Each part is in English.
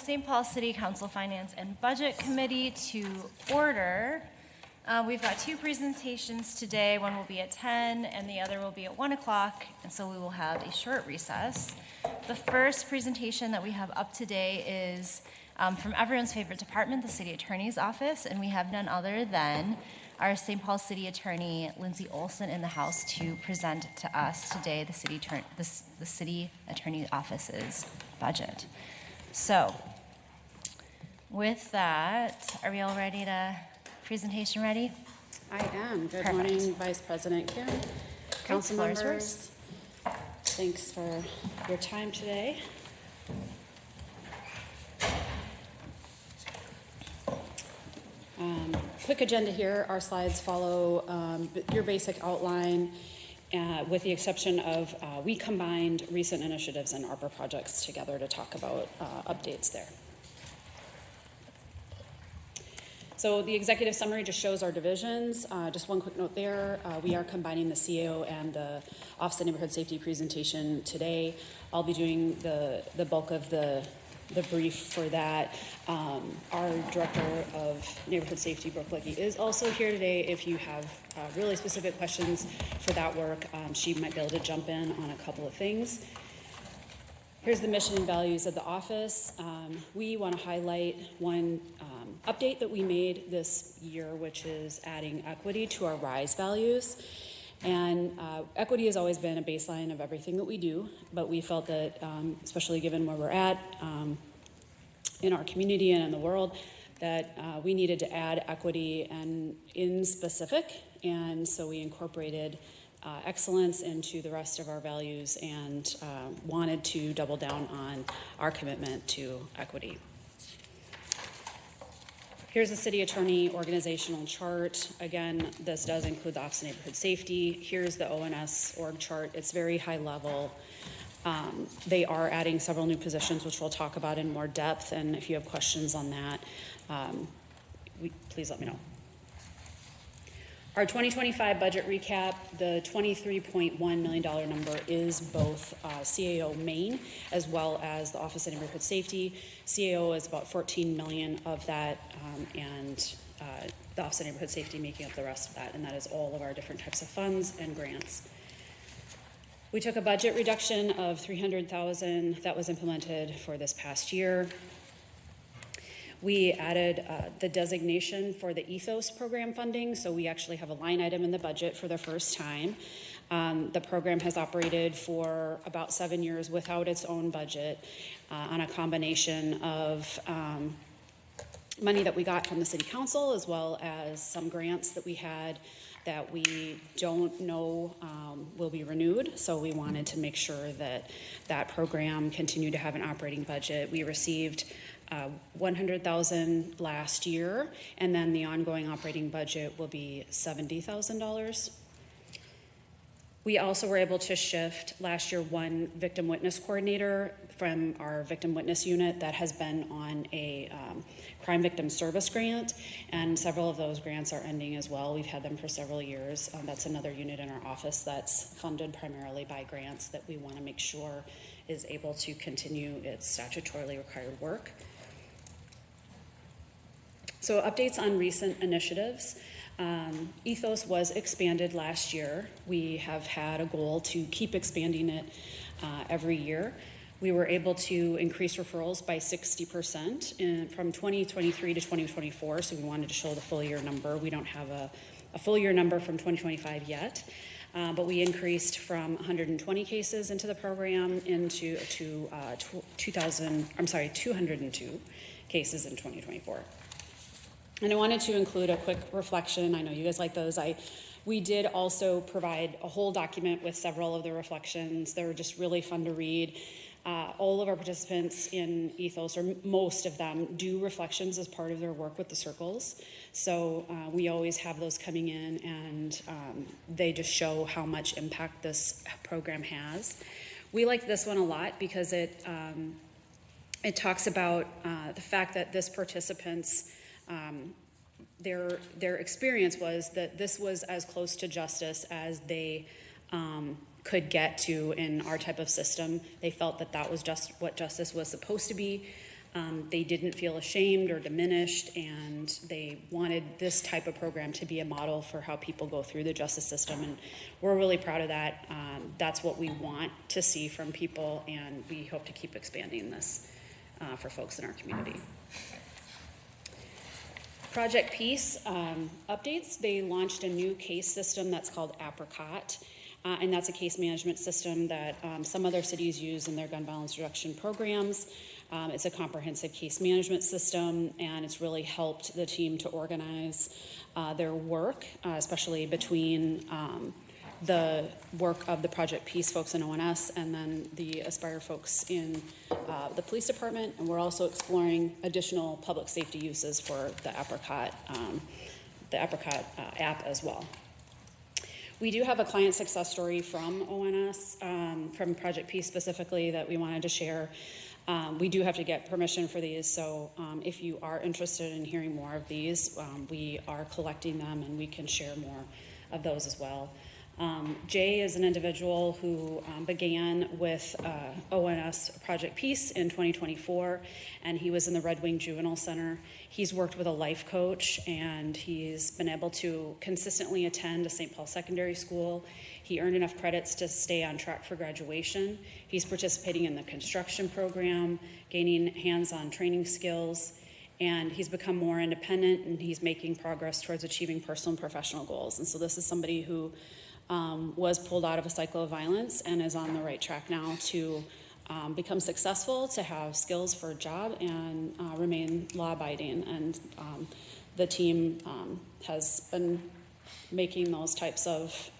St. Paul City Council Finance and Budget Committee to order. We've got two presentations today. One will be at 10 and the other will be at 1 o'clock, and so we will have a short recess. The first presentation that we have up today is from everyone's favorite department, the City Attorney's Office, and we have none other than our St. Paul City Attorney, Lindsay Olson, in the house to present to us today the City Attorney's Office's budget. So, with that, are we all ready to, presentation ready? I am. Good Perfect. Morning, Vice President Kim, council members. Thanks for your time today. Quick agenda here. Our slides follow your basic outline, with the exception of we combined recent initiatives and ARPA projects together to talk about updates there. So the executive summary just shows our divisions. Just one quick note there. We are combining the CAO and the Office of Neighborhood Safety presentation today. I'll be doing the bulk of the brief for that. Our Director of Neighborhood Safety, Brooke Lickey, is also here today. If you have really specific questions for that work, she might be able to jump in on a couple of things. Here's the mission and values of the office. We want to highlight one update that we made this year, which is adding equity to our RISE values. And equity has always been a baseline of everything that we do, but we felt that, especially given where we're at in our community and in the world, that we needed to add equity and in specific, and so we incorporated excellence into the rest of our values and wanted to double down on our commitment to equity. Here's the city attorney organizational chart. Again, this does include the Office of Neighborhood Safety. Here's the ONS org chart. It's very high level. They are adding several new positions, which we'll talk about in more depth. And if you have questions on that, please let me know. Our 2025 budget recap, the $23.1 million number is both CAO Maine as well as the Office of Neighborhood Safety. CAO is about $14 million of that, and the Office of Neighborhood Safety making up the rest of that, and that is all of our different types of funds and grants. We took a budget reduction of $300,000 that was implemented for this past year. We added the designation for the Ethos program funding, so we actually have a line item in the budget for the first time. The program has operated for about 7 years without its own budget on a combination of money that we got from the City Council as well as some grants that we had that we don't know will be renewed. So we wanted to make sure that that program continued to have an operating budget. We received $100,000 last year, and then the ongoing operating budget will be $70,000. We also were able to shift last year one victim witness coordinator from our victim witness unit that has been on a crime victim service grant, and several of those grants are ending as well. We've had them for several years. That's another unit in our office that's funded primarily by grants that we want to make sure is able to continue its statutorily required work. So updates on recent initiatives. Ethos was expanded last year. We have had a goal to keep expanding it every year. We were able to increase referrals by 60% from 2023 to 2024, so we wanted to show the full year number. We don't have a full year number from 2025 yet, but we increased from 120 cases into the program into 202 cases in 2024. And I wanted to include a quick reflection. I know you guys like those. We did also provide a whole document with several of the reflections. They were just really fun to read. All of our participants in Ethos, or most of them, do reflections as part of their work with the circles. So we always have those coming in, and they just show how much impact this program has. We like this one a lot because it talks about the fact that this participants their experience was that this was as close to justice as they could get to in our type of system. They felt that that was just what justice was supposed to be. They didn't feel ashamed or diminished, and they wanted this type of program to be a model for how people go through the justice system, and we're really proud of that. That's what we want to see from people, and we hope to keep expanding this for folks in our community. Project Peace updates. They launched a new case system that's called Apricot, and that's a case management system that some other cities use in their gun violence reduction programs. It's a comprehensive case management system, and it's really helped the team to organize their work, especially between the work of the Project Peace folks in ONS and then the Aspire folks in the police department. And we're also exploring additional public safety uses for the Apricot app as well. We do have a client success story from ONS, from Project Peace specifically, that we wanted to share. We do have to get permission for these, so if you are interested in hearing more of these, we are collecting them and we can share more of those as well. Jay is an individual who began with ONS Project Peace in 2024, and he was in the Red Wing Juvenile Center. He's worked with a life coach, and he's been able to consistently attend a St. Paul Secondary School. He earned enough credits to stay on track for graduation. He's participating in the construction program, gaining hands-on training skills, and he's become more independent, and he's making progress towards achieving personal and professional goals. And so this is somebody who was pulled out of a cycle of violence and is on the right track now to become successful, to have skills for a job, and remain law-abiding. And the team has been making those types of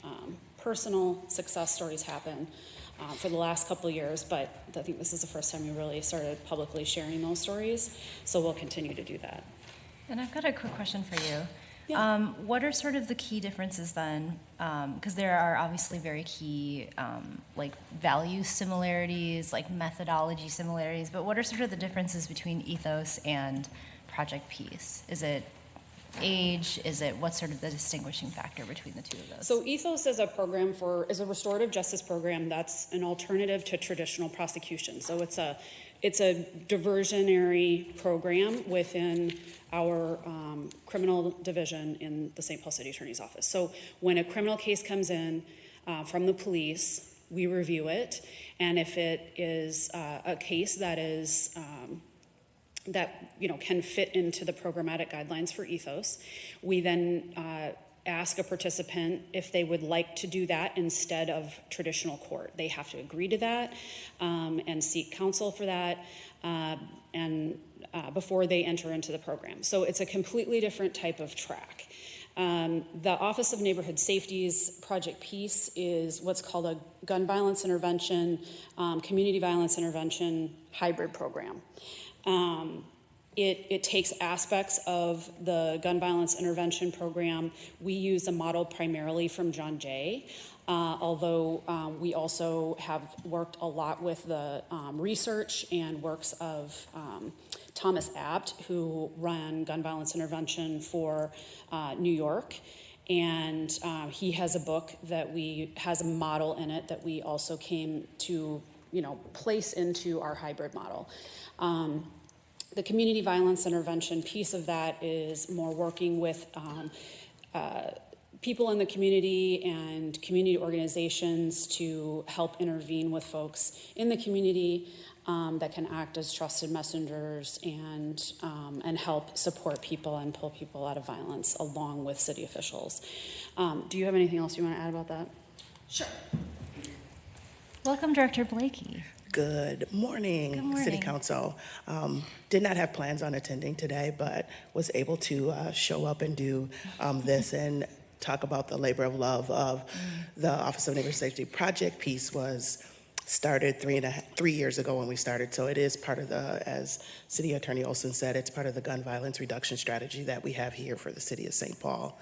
personal success stories happen for the last couple of years, but I think this is the first time we really started publicly sharing those stories, so we'll continue to do that. And I've got a quick question for you. Yeah. What are sort of the key differences then? Because there are obviously very key like value similarities, like methodology similarities, but what are sort of the differences between Ethos and Project Peace? Is it age? What's sort of the distinguishing factor between the two of those? So Ethos is a restorative justice program that's an alternative to traditional prosecution. So it's a diversionary program within our criminal division in the St. Paul City Attorney's Office. So when a criminal case comes in from the police, we review it, and if it is a case that is that can fit into the programmatic guidelines for Ethos, we then ask a participant if they would like to do that instead of traditional court. They have to agree to that and seek counsel for that and before they enter into the program. So it's a completely different type of track. The Office of Neighborhood Safety's Project Peace is what's called a gun violence intervention, community violence intervention hybrid program. It takes aspects of the gun violence intervention program. We use a model primarily from John Jay, although we also have worked a lot with the research and works of Thomas Abt, who ran gun violence intervention for New York. And he has a book that has a model in it that we also came to place into our hybrid model. The community violence intervention piece of that is more working with people in the community and community organizations to help intervene with folks in the community that can act as trusted messengers and help support people and pull people out of violence along with city officials. Do you have anything else you want to add about that? Sure. Welcome, Director Blakey. Good morning, Good morning. City Council. Did not have plans on attending today, but was able to show up and do this and talk about the labor of love of the Office of Neighborhood Safety. Project Peace was started 3 years ago when we started, so it is part of as City Attorney Olson said, it's part of the gun violence reduction strategy that we have here for the City of St. Paul.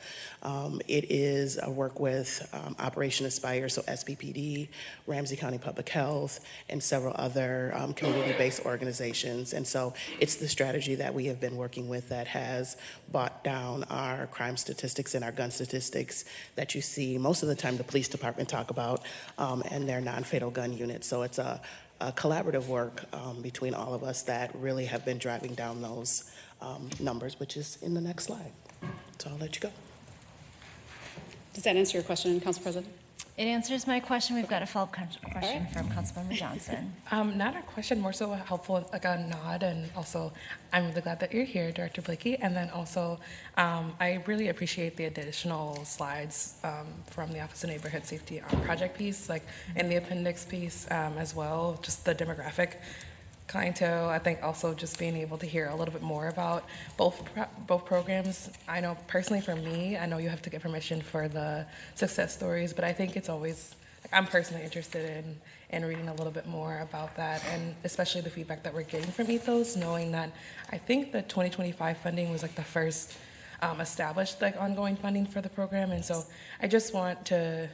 It is a work with Operation Aspire, so SPPD, Ramsey County Public Health, and several other community-based organizations. And so it's the strategy that we have been working with that has brought down our crime statistics and our gun statistics that you see most of the time the police department talk about and their non-fatal gun units. So it's a collaborative work between all of us that really have been driving down those numbers, which is in the next slide. So I'll let you go. Does that answer your question, Council President? It answers my question. We've got a follow-up question from Councilmember Johnson. Not a question, more so helpful, like a nod, and also I'm really glad that you're here, Director Blakey. And then also, I really appreciate the additional slides from the Office of Neighborhood Safety project piece, like in the appendix piece as well, just the demographic clientele. I think also just being able to hear a little bit more about both programs. I know personally for me, I know you have to get permission for the success stories, but I think it's always, like, I'm personally interested in reading a little bit more about that, and especially the feedback that we're getting from Ethos, knowing that I think the 2025 funding was like the first established like ongoing funding for the program. And so I just want to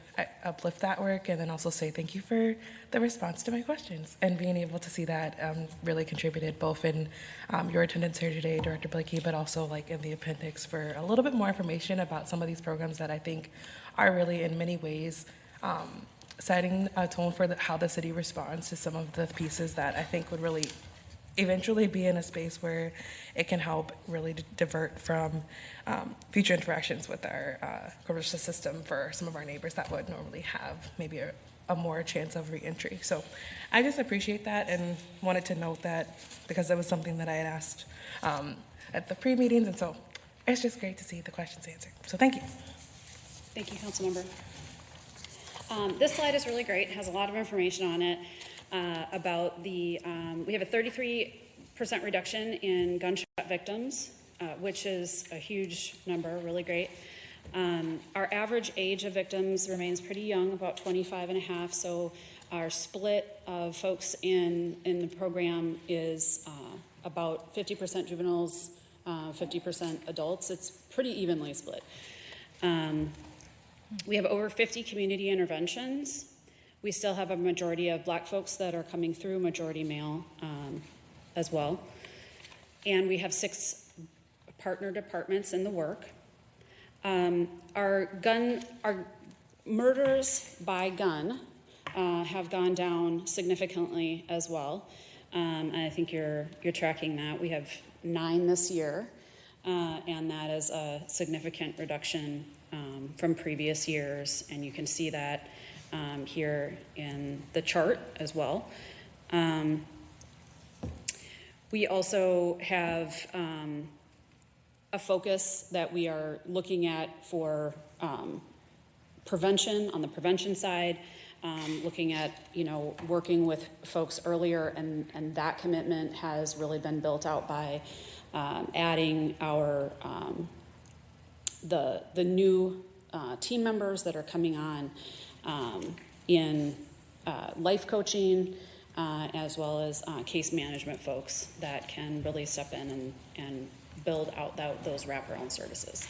uplift that work and then also say thank you for the response to my questions, and being able to see that really contributed both in your attendance here today, Director Blakey, but also like in the appendix for a little bit more information about some of these programs that I think are really in many ways setting a tone for how the city responds to some of the pieces that I think would really eventually be in a space where it can help really divert from future interactions with our criminal justice system for some of our neighbors that would normally have maybe a more chance of reentry. So I just appreciate that and wanted to note that because it was something that I had asked at the pre-meetings, and so it's just great to see the questions answered. So thank you. Thank you, Councilmember. This slide is really great. It has a lot of information on it. About the, we have a 33% reduction in gunshot victims, which is a huge number, really great. Our average age of victims remains pretty young, about 25 and a half, so our split of folks in the program is about 50% juveniles, 50% adults. It's pretty evenly split. We have over 50 community interventions. We still have a majority of Black folks that are coming through, majority male as well. And we have 6 partner departments in the work. Our murders by gun have gone down significantly as well. And I think you're tracking that. We have 9 this year, and that is a significant reduction from previous years, and you can see that here in the chart as well. We also have a focus that we are looking at for prevention, on the prevention side, looking at, working with folks earlier, and that commitment has really been built out by adding our the new team members that are coming on in life coaching, as well as case management folks that can really step in and build out those wraparound services.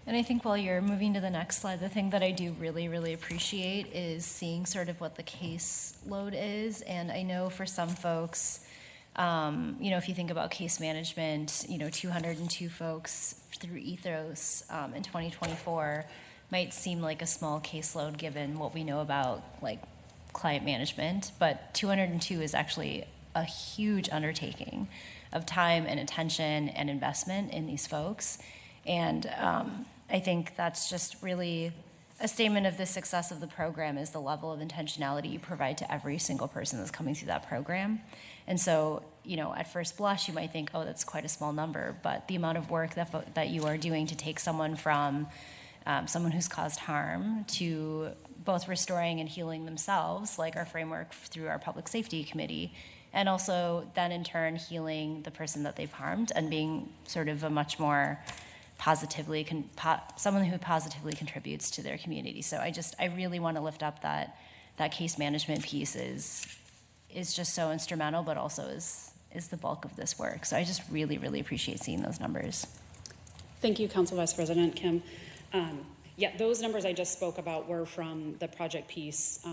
And I think while you're moving to the next slide, the thing that I do really, really appreciate is seeing sort of what the case load is. And I know for some folks, if you think about case management, 202 folks through Ethos in 2024 might seem like a small caseload given what we know about like client management, but 202 is actually a huge undertaking of time and attention and investment in these folks. And I think that's just really a statement of the success of the program, is the level of intentionality you provide to every single person that's coming through that program. And so, at first blush, you might think, oh, that's quite a small number, but the amount of work that you are doing to take someone from someone who's caused harm to both restoring and healing themselves, like our framework through our public safety committee, and also then in turn healing the person that they've harmed and being sort of a much more someone who positively contributes to their community. So I really want to lift up that case management piece is just so instrumental, but also is the bulk of this work. So I just really, really appreciate seeing those numbers. Thank you, Council Vice President Kim. Those numbers I just spoke about were from the project piece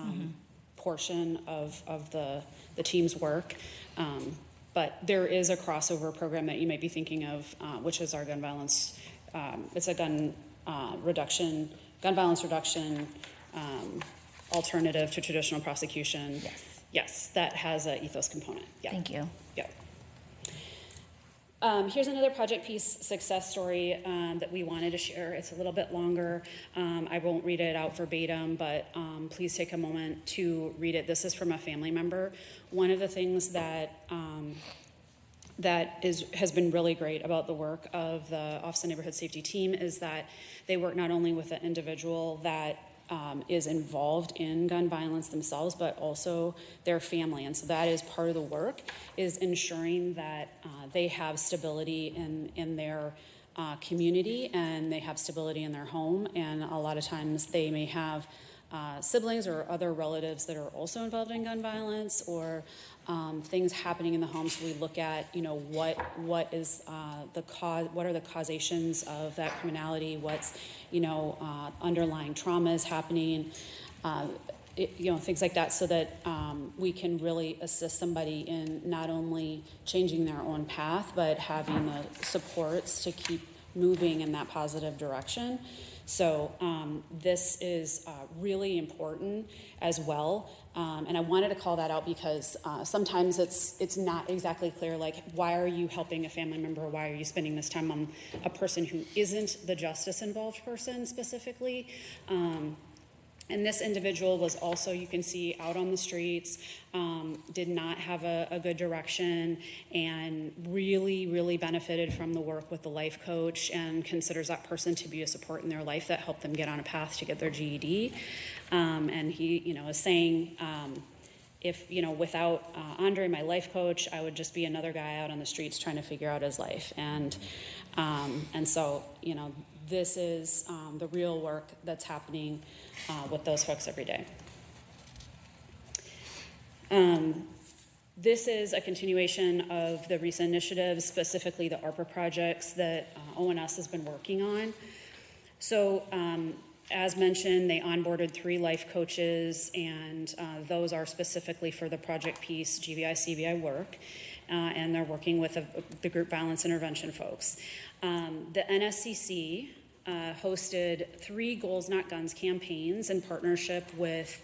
portion of the team's work. But there is a crossover program that you might be thinking of, which is our gun violence. It's a gun violence reduction alternative to traditional prosecution. Yes. Yes, that has an ethos component. Yeah. Thank you. Yep. Here's another project piece success story that we wanted to share. It's a little bit longer. I won't read it out verbatim, but please take a moment to read it. This is from a family member. One of the things that has been really great about the work of the Office of Neighborhood Safety team is that they work not only with the individual that is involved in gun violence themselves, but also their family. And so that is part of the work, is ensuring that they have stability in their community, and they have stability in their home. And a lot of times they may have siblings or other relatives that are also involved in gun violence, or things happening in the home. So we look at, what is the cause, what are the causations of that criminality, what's, underlying trauma is happening, things like that, so that we can really assist somebody in not only changing their own path, but having the supports to keep moving in that positive direction. So this is really important as well. And I wanted to call that out because sometimes it's not exactly clear, like, why are you helping a family member? Why are you spending this time on a person who isn't the justice-involved person specifically? And this individual was also, you can see, out on the streets, did not have a good direction, and really, really benefited from the work with the life coach, and considers that person to be a support in their life that helped them get on a path to get their GED. And he, is saying, if, without Andre, my life coach, I would just be another guy out on the streets trying to figure out his life. And so, this is the real work that's happening with those folks every day. This is a continuation of the recent initiatives, specifically the ARPA projects that ONS has been working on. So, as mentioned, they onboarded 3 life coaches, and those are specifically for the project piece, GVI, CVI work, and they're working with the group violence intervention folks. The NSCC hosted 3 Goals Not Guns campaigns in partnership with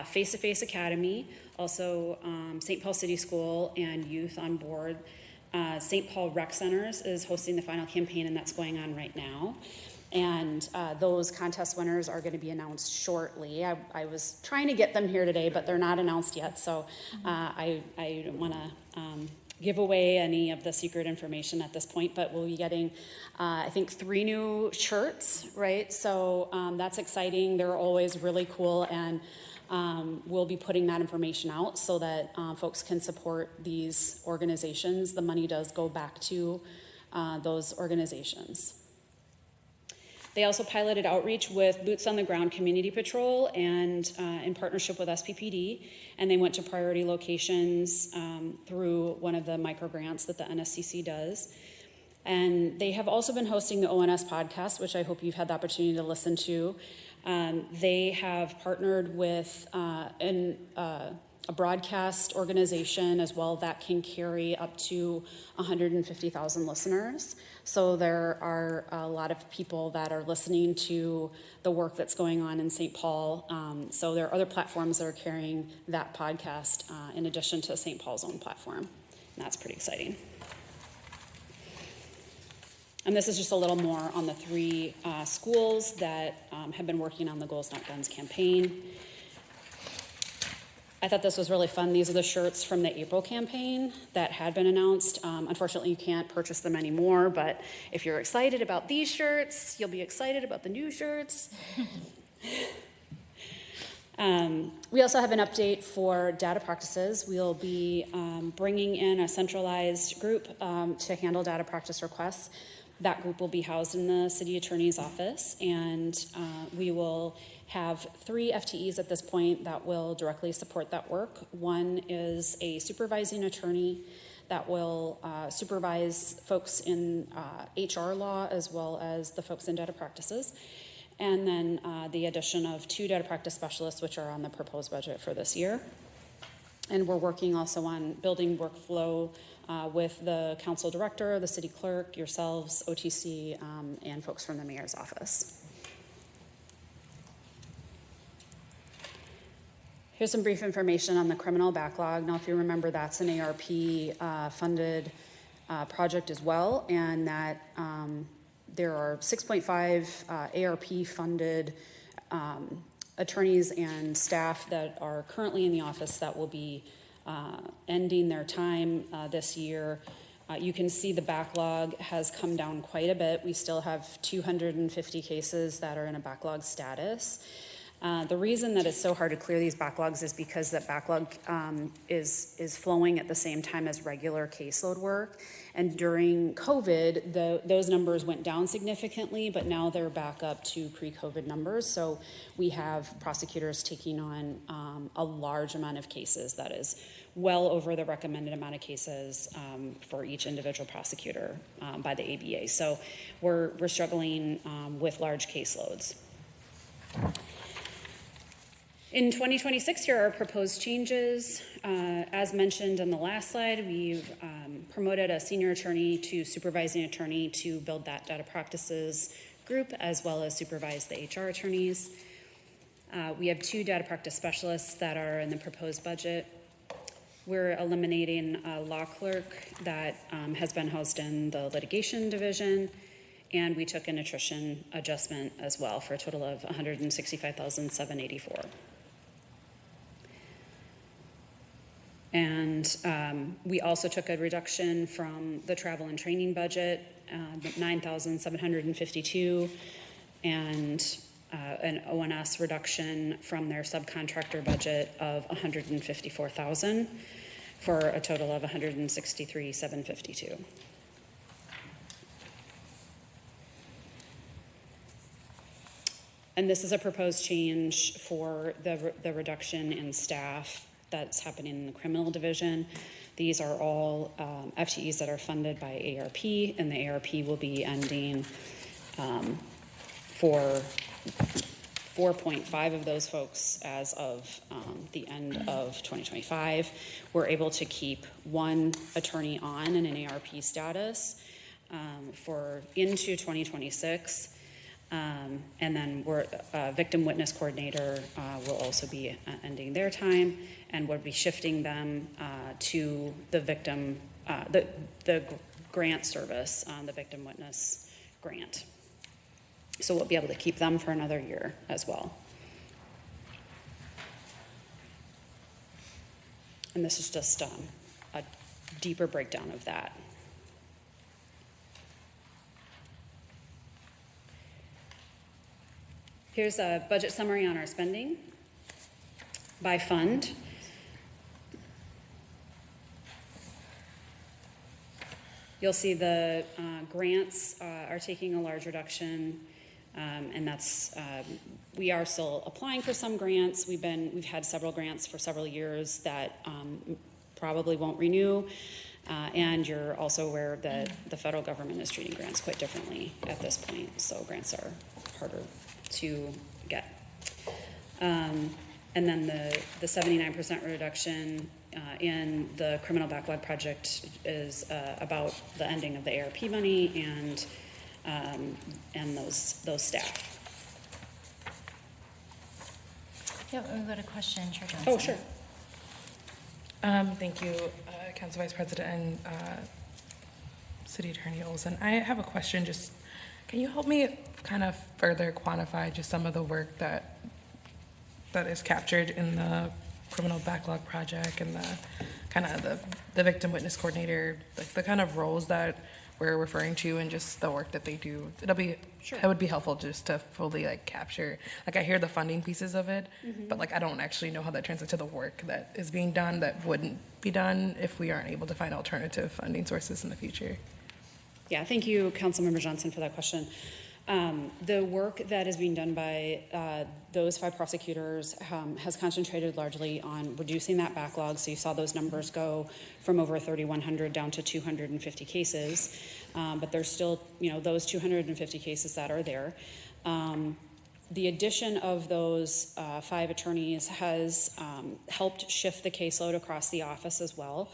Face to Face Academy, also St. Paul City School, and Youth on Board. St. Paul Rec Centers is hosting the final campaign, and that's going on right now. And those contest winners are going to be announced shortly. I was trying to get them here today, but they're not announced yet, so I don't want to give away any of the secret information at this point, but we'll be getting, I think, 3 new shirts, right? So that's exciting. They're always really cool, and we'll be putting that information out so that folks can support these organizations. The money does go back to those organizations. They also piloted outreach with Boots on the Ground Community Patrol and in partnership with SPPD, and they went to priority locations through one of the micro grants that the NSCC does. And they have also been hosting the ONS podcast, which I hope you've had the opportunity to listen to. They have partnered with a broadcast organization as well that can carry up to 150,000 listeners. So there are a lot of people that are listening to the work that's going on in St. Paul. So there are other platforms that are carrying that podcast in addition to St. Paul's own platform. And that's pretty exciting. And this is just a little more on the 3 schools that have been working on the Goals Not Guns campaign. I thought this was really fun. These are the shirts from the April campaign that had been announced. Unfortunately, you can't purchase them anymore, but if you're excited about these shirts, you'll be excited about the new shirts. We also have an update for data practices. We'll be bringing in a centralized group to handle data practice requests. That group will be housed in the city attorney's office, and we will have 3 FTEs at this point that will directly support that work. One is a supervising attorney that will supervise folks in HR law as well as the folks in data practices. And then the addition of 2 data practice specialists, which are on the proposed budget for this year. And we're working also on building workflow with the council director, the city clerk, yourselves, OTC, and folks from the mayor's office. Here's some brief information on the criminal backlog. Now, if you remember, that's an ARP funded project as well, and that there are 6.5 ARP funded attorneys and staff that are currently in the office that will be ending their time this year. You can see the backlog has come down quite a bit. We still have 250 cases that are in a backlog status. The reason that it's so hard to clear these backlogs is because that backlog is flowing at the same time as regular caseload work. And during COVID, those numbers went down significantly, but now they're back up to pre-COVID numbers. So we have prosecutors taking on a large amount of cases that is well over the recommended amount of cases for each individual prosecutor by the ABA. So we're struggling with large caseloads. In 2026, here are proposed changes. As mentioned in the last slide, we've promoted a senior attorney to supervising attorney to build that data practices group, as well as supervise the HR attorneys. We have 2 data practice specialists that are in the proposed budget. We're eliminating a law clerk that has been housed in the litigation division, and we took an attrition adjustment as well for a total of $165,784. And we also took a reduction from the travel and training budget, $9,752, and an ONS reduction from their subcontractor budget of $154,000 for a total of $163,752. And this is a proposed change for the reduction in staff that's happening in the criminal division. These are all FTEs that are funded by ARP, and the ARP will be ending for 4.5 of those folks as of the end of 2025. We're able to keep 1 attorney on in an ARP status for into 2026. And then victim witness coordinator will also be ending their time, and we'll be shifting them to the victim, the grant service, the victim witness grant. So we'll be able to keep them for another year as well. And this is just a deeper breakdown of that. Here's a budget summary on our spending by fund. You'll see the grants are taking a large reduction, and that's we are still applying for some grants. We've had several grants for several years that probably won't renew, and you're also aware that the federal government is treating grants quite differently at this point, so grants are harder to get. And then the 79% reduction in the criminal backlog project is about the ending of the ARP money and those staff. Yeah, we've got a question, Chair Johnson. Oh, sure. Thank you, Council Vice President and City Attorney Olson. I have a question. Just can you help me kind of further quantify just some of the work that is captured in the criminal backlog project and the kind of the victim witness coordinator, like the kind of roles that we're referring to and just the work that they do? Sure. It would be helpful just to fully like capture, like I hear the funding pieces of it, but like I don't actually know how that translates to the work that is being done that wouldn't be done if we aren't able to find alternative funding sources in the future. Yeah, thank you, Councilmember Johnson, for that question. The work that is being done by those 5 prosecutors has concentrated largely on reducing that backlog. So you saw those numbers go from over 3,100 down to 250 cases. But there's still, those 250 cases that are there. The addition of those 5 attorneys has helped shift the caseload across the office as well.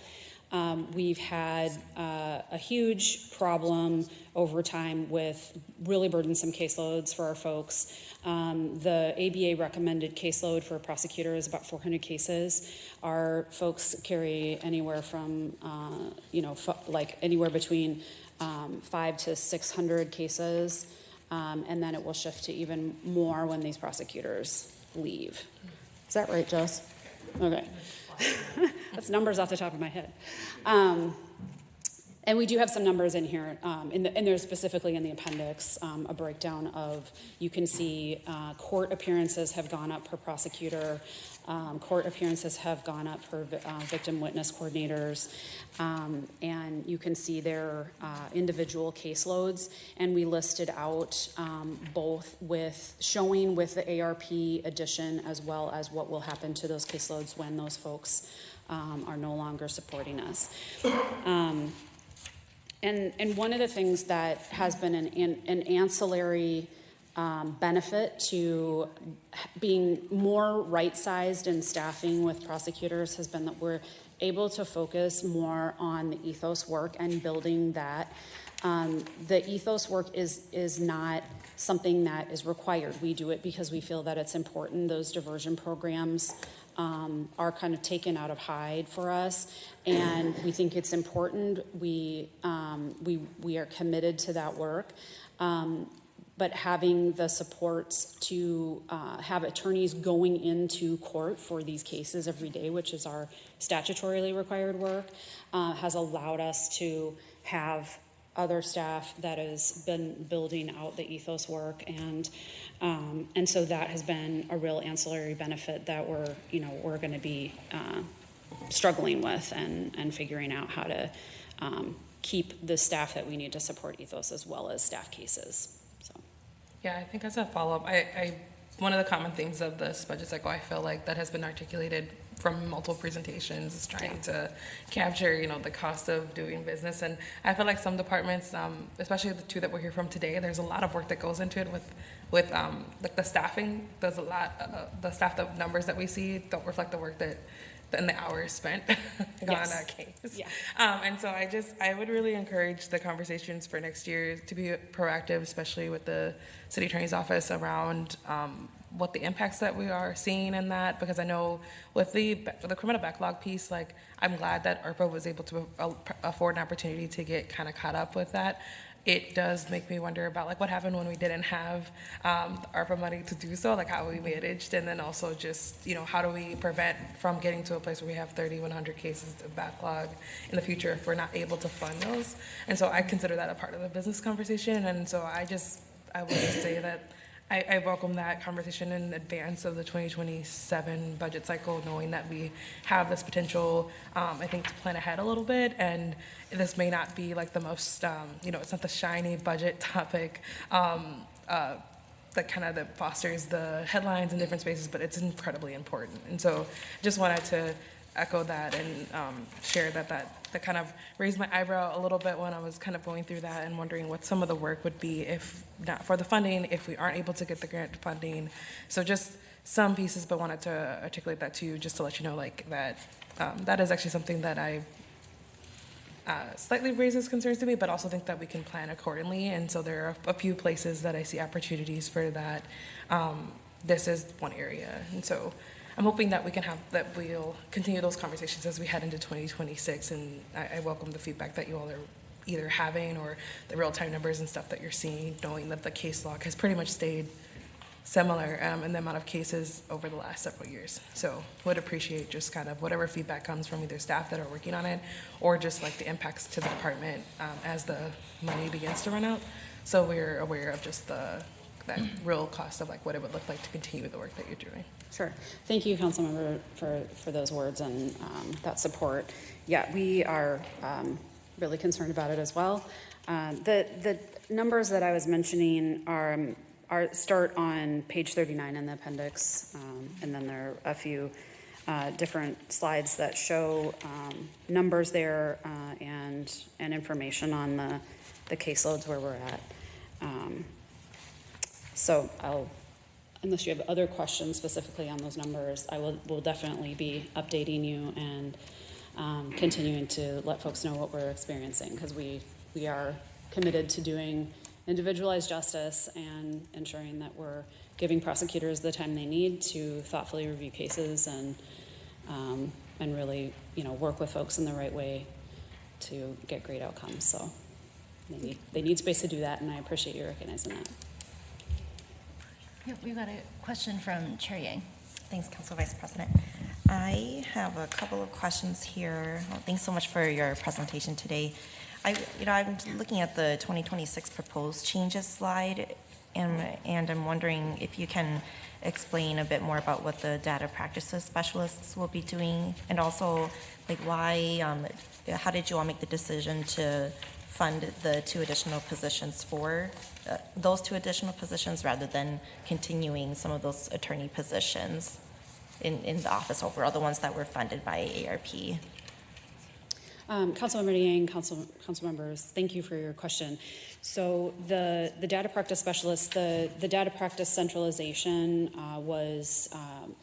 We've had a huge problem over time with really burdensome caseloads for our folks. The ABA recommended caseload for a prosecutor is about 400 cases. Our folks carry anywhere from, like anywhere between 500 to 600 cases, and then it will shift to even more when these prosecutors leave. Is that right, Jess? Okay. That's numbers off the top of my head. And we do have some numbers in here, and there's specifically in the appendix a breakdown of, you can see court appearances have gone up per prosecutor, court appearances have gone up for victim witness coordinators, and you can see their individual caseloads, and we listed out both with showing with the ARP addition as well as what will happen to those caseloads when those folks are no longer supporting us. And one of the things that has been an ancillary benefit to being more right-sized in staffing with prosecutors has been that we're able to focus more on the ethos work and building that. The ethos work is not something that is required. We do it because we feel that it's important. Those diversion programs are kind of taken out of hide for us, and we think it's important. We are committed to that work, but having the supports to have attorneys going into court for these cases every day, which is our statutorily required work, has allowed us to have other staff that has been building out the ethos work, and so that has been a real ancillary benefit that we're going to be struggling with and figuring out how to keep the staff that we need to support ethos as well as staff cases. So Yeah, I think as a follow-up, one of the common themes of this budget cycle, I feel like that has been articulated from multiple presentations is trying to capture, the cost of doing business. And I feel like some departments, especially the two that we're here from today, there's a lot of work that goes into it with like the staffing. There's a lot, the staff numbers that we see don't reflect the work and the hours spent on a case. Yeah. And so I would really encourage the conversations for next year to be proactive, especially with the city attorney's office around what the impacts that we are seeing in that, because I know with the criminal backlog piece, like I'm glad that ARPA was able to afford an opportunity to get kind of caught up with that. It does make me wonder about like what happened when we didn't have the ARPA money to do so, like how we managed, and then also just how do we prevent from getting to a place where we have 3,100 cases of backlog in the future if we're not able to fund those. And so I consider that a part of the business conversation, and so I would just say that I welcome that conversation in advance of the 2027 budget cycle, knowing that we have this potential, I think, to plan ahead a little bit. And this may not be like the most, it's not the shiny budget topic that that fosters the headlines in different spaces, but it's incredibly important. And so just wanted to echo that and share that kind of raised my eyebrow a little bit when I was kind of going through that and wondering what some of the work would be if not for the funding, if we aren't able to get the grant funding. So just some pieces, but wanted to articulate that to you just to let you know like that that is actually something that I slightly raises concerns to me, but also think that we can plan accordingly. And so there are a few places that I see opportunities for that. This is one area. And so I'm hoping that we'll continue those conversations as we head into 2026, and I welcome the feedback that you all are either having or the real-time numbers and stuff that you're seeing, knowing that the case log has pretty much stayed similar in the amount of cases over the last several years. So would appreciate just kind of whatever feedback comes from either staff that are working on it or just like the impacts to the department as the money begins to run out. So we're aware of just that real cost of like what it would look like to continue the work that you're doing. Sure. Thank you, Councilmember, for those words and that support. Yeah, we are really concerned about it as well. The numbers that I was mentioning start on page 39 in the appendix, and then there are a few different slides that show numbers there and information on the caseloads where we're at. So unless you have other questions specifically on those numbers, will definitely be updating you and continuing to let folks know what we're experiencing, because we are committed to doing individualized justice and ensuring that we're giving prosecutors the time they need to thoughtfully review cases and really, work with folks in the right way to get great outcomes. So they need space to do that, and I appreciate you recognizing that. Yep, we've got a question from Chair Yang. Thanks, Council Vice President. I have a couple of questions here. Well, thanks so much for your presentation today. I'm looking at the 2026 proposed changes slide, and I'm wondering if you can explain a bit more about what the data practices specialists will be doing, and also how did you all make the decision to fund the 2 additional positions for those 2 additional positions rather than continuing some of those attorney positions in the office overall, the ones that were funded by ARP? Councilmember Yang, council members, thank you for your question. So the data practice specialist, the data practice centralization was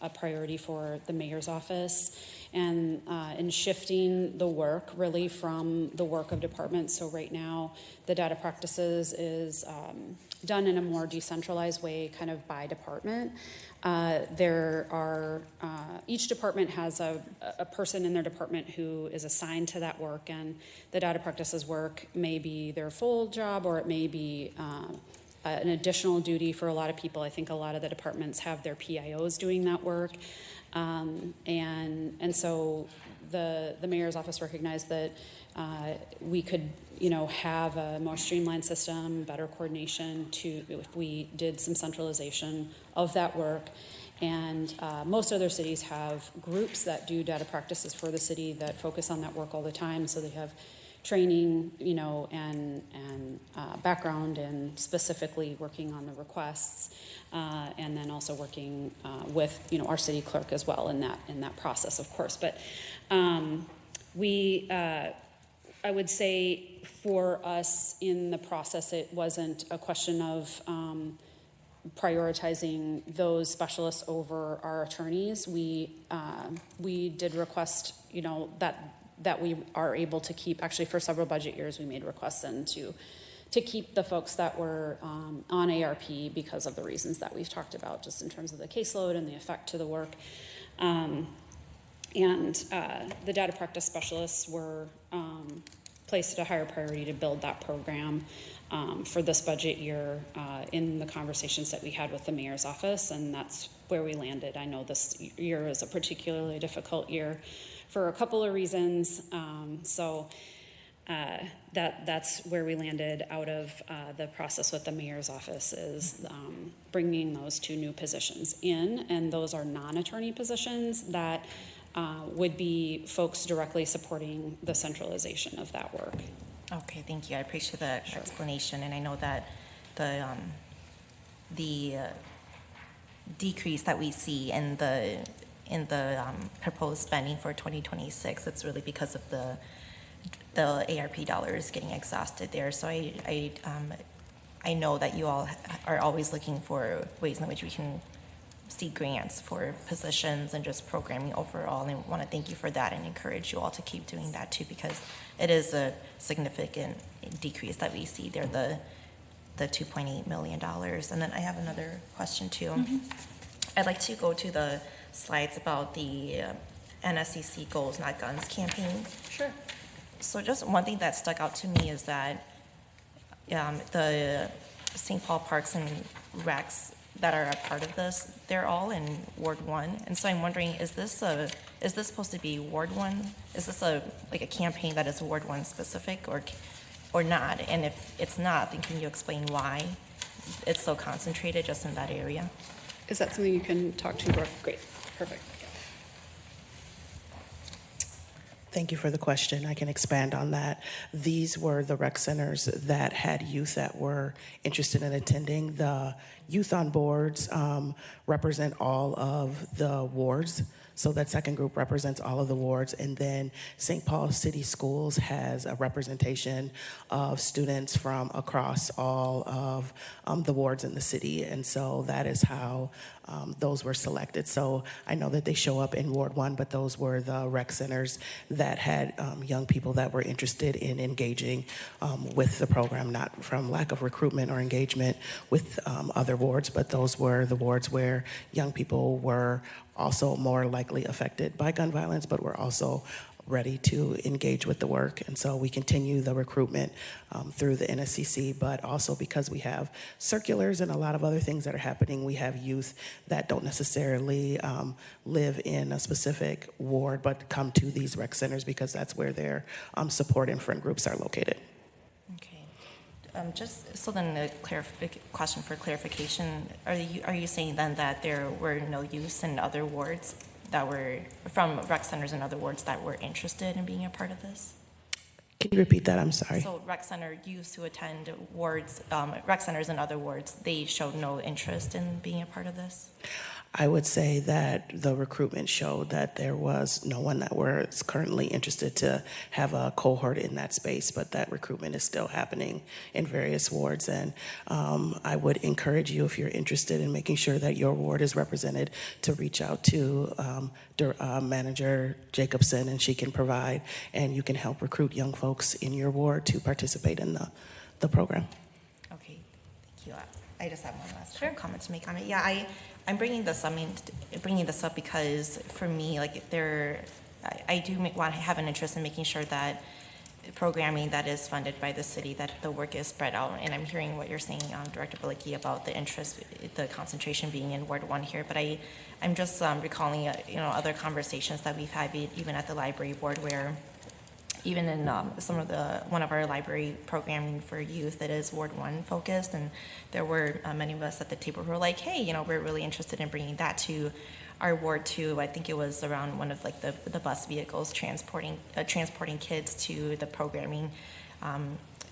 a priority for the mayor's office, and in shifting the work really from the work of departments. So right now, the data practices is done in a more decentralized way, kind of by department. Each department has a person in their department who is assigned to that work, and the data practices work may be their full job, or it may be an additional duty for a lot of people. I think a lot of the departments have their PIOs doing that work. And so the mayor's office recognized that we could, have a more streamlined system, better coordination if we did some centralization of that work. And most other cities have groups that do data practices for the city that focus on that work all the time. So they have training, and background in specifically working on the requests, and then also working with, our city clerk as well in that process, of course. But I would say for us in the process, it wasn't a question of prioritizing those specialists over our attorneys. We did request, that we are able to keep. Actually, for several budget years, we made requests to keep the folks that were on ARP because of the reasons that we've talked about, just in terms of the caseload and the effect to the work. And the data practice specialists were placed at a higher priority to build that program for this budget year in the conversations that we had with the mayor's office, and that's where we landed. I know this year is a particularly difficult year for a couple of reasons, so that's where we landed out of the process with the mayor's office, is bringing those 2 new positions in, and those are non-attorney positions that would be folks directly supporting the centralization of that work. Okay, thank you. I appreciate the explanation, and I know that the decrease that we see in the proposed spending for 2026, it's really because of the ARP dollars getting exhausted there. So I know that you all are always looking for ways in which we can seek grants for positions and just programming overall, and I want to thank you for that and encourage you all to keep doing that too, because it is a significant decrease that we see there, the $2.8 million. And then I have another question too. Mm-hmm. I'd like to go to the slides about the NSCC Goals Not Guns campaign. Sure. So just one thing that stuck out to me is that the St. Paul Parks and Recs that are a part of this, they're all in Ward 1. And so I'm wondering, is this supposed to be Ward 1? Is this a campaign that is Ward 1 specific or not? And if it's not, then can you explain why it's so concentrated just in that area? Is that something you can talk to, Brooke? Great, perfect. Thank you for the question. I can expand on that. These were the rec centers that had youth that were interested in attending. The youth on boards represent all of the wards. So that second group represents all of the wards. And then St. Paul City Schools has a representation of students from across all of the wards in the city. And so that is how those were selected. So I know that they show up in Ward 1, but those were the rec centers that had young people that were interested in engaging with the program, not from lack of recruitment or engagement with other wards, but those were the wards where young people were also more likely affected by gun violence, but were also ready to engage with the work. And so we continue the recruitment through the NSCC, but also because we have circulars and a lot of other things that are happening, we have youth that don't necessarily live in a specific ward, but come to these rec centers because that's where their support and friend groups are located. Okay. Just so then a question for clarification, are you saying then that there were no youths in other wards that were from rec centers in other wards that were interested in being a part of this? Can you repeat that? I'm sorry. So rec center youths who attend wards, rec centers in other wards, they showed no interest in being a part of this? I would say that the recruitment showed that there was no one that was currently interested to have a cohort in that space, but that recruitment is still happening in various wards. And I would encourage you, if you're interested in making sure that your ward is represented, to reach out to Manager Jacobson, and she can provide, and you can help recruit young folks in your ward to participate in the program. Okay, thank you. I just have one last comment to make on it. Yeah, I'm bringing this up because for me, like, I do want to have an interest in making sure that programming that is funded by the city, that the work is spread out. And I'm hearing what you're saying, Director Bilicki, about the interest, the concentration being in Ward 1 here. But I'm just recalling, other conversations that we've had, even at the library board, where even in one of our library programming for youth that is Ward 1 focused, and there were many of us at the table who were like, hey, we're really interested in bringing that to our Ward 2. I think it was around one of like the bus vehicles transporting kids to the programming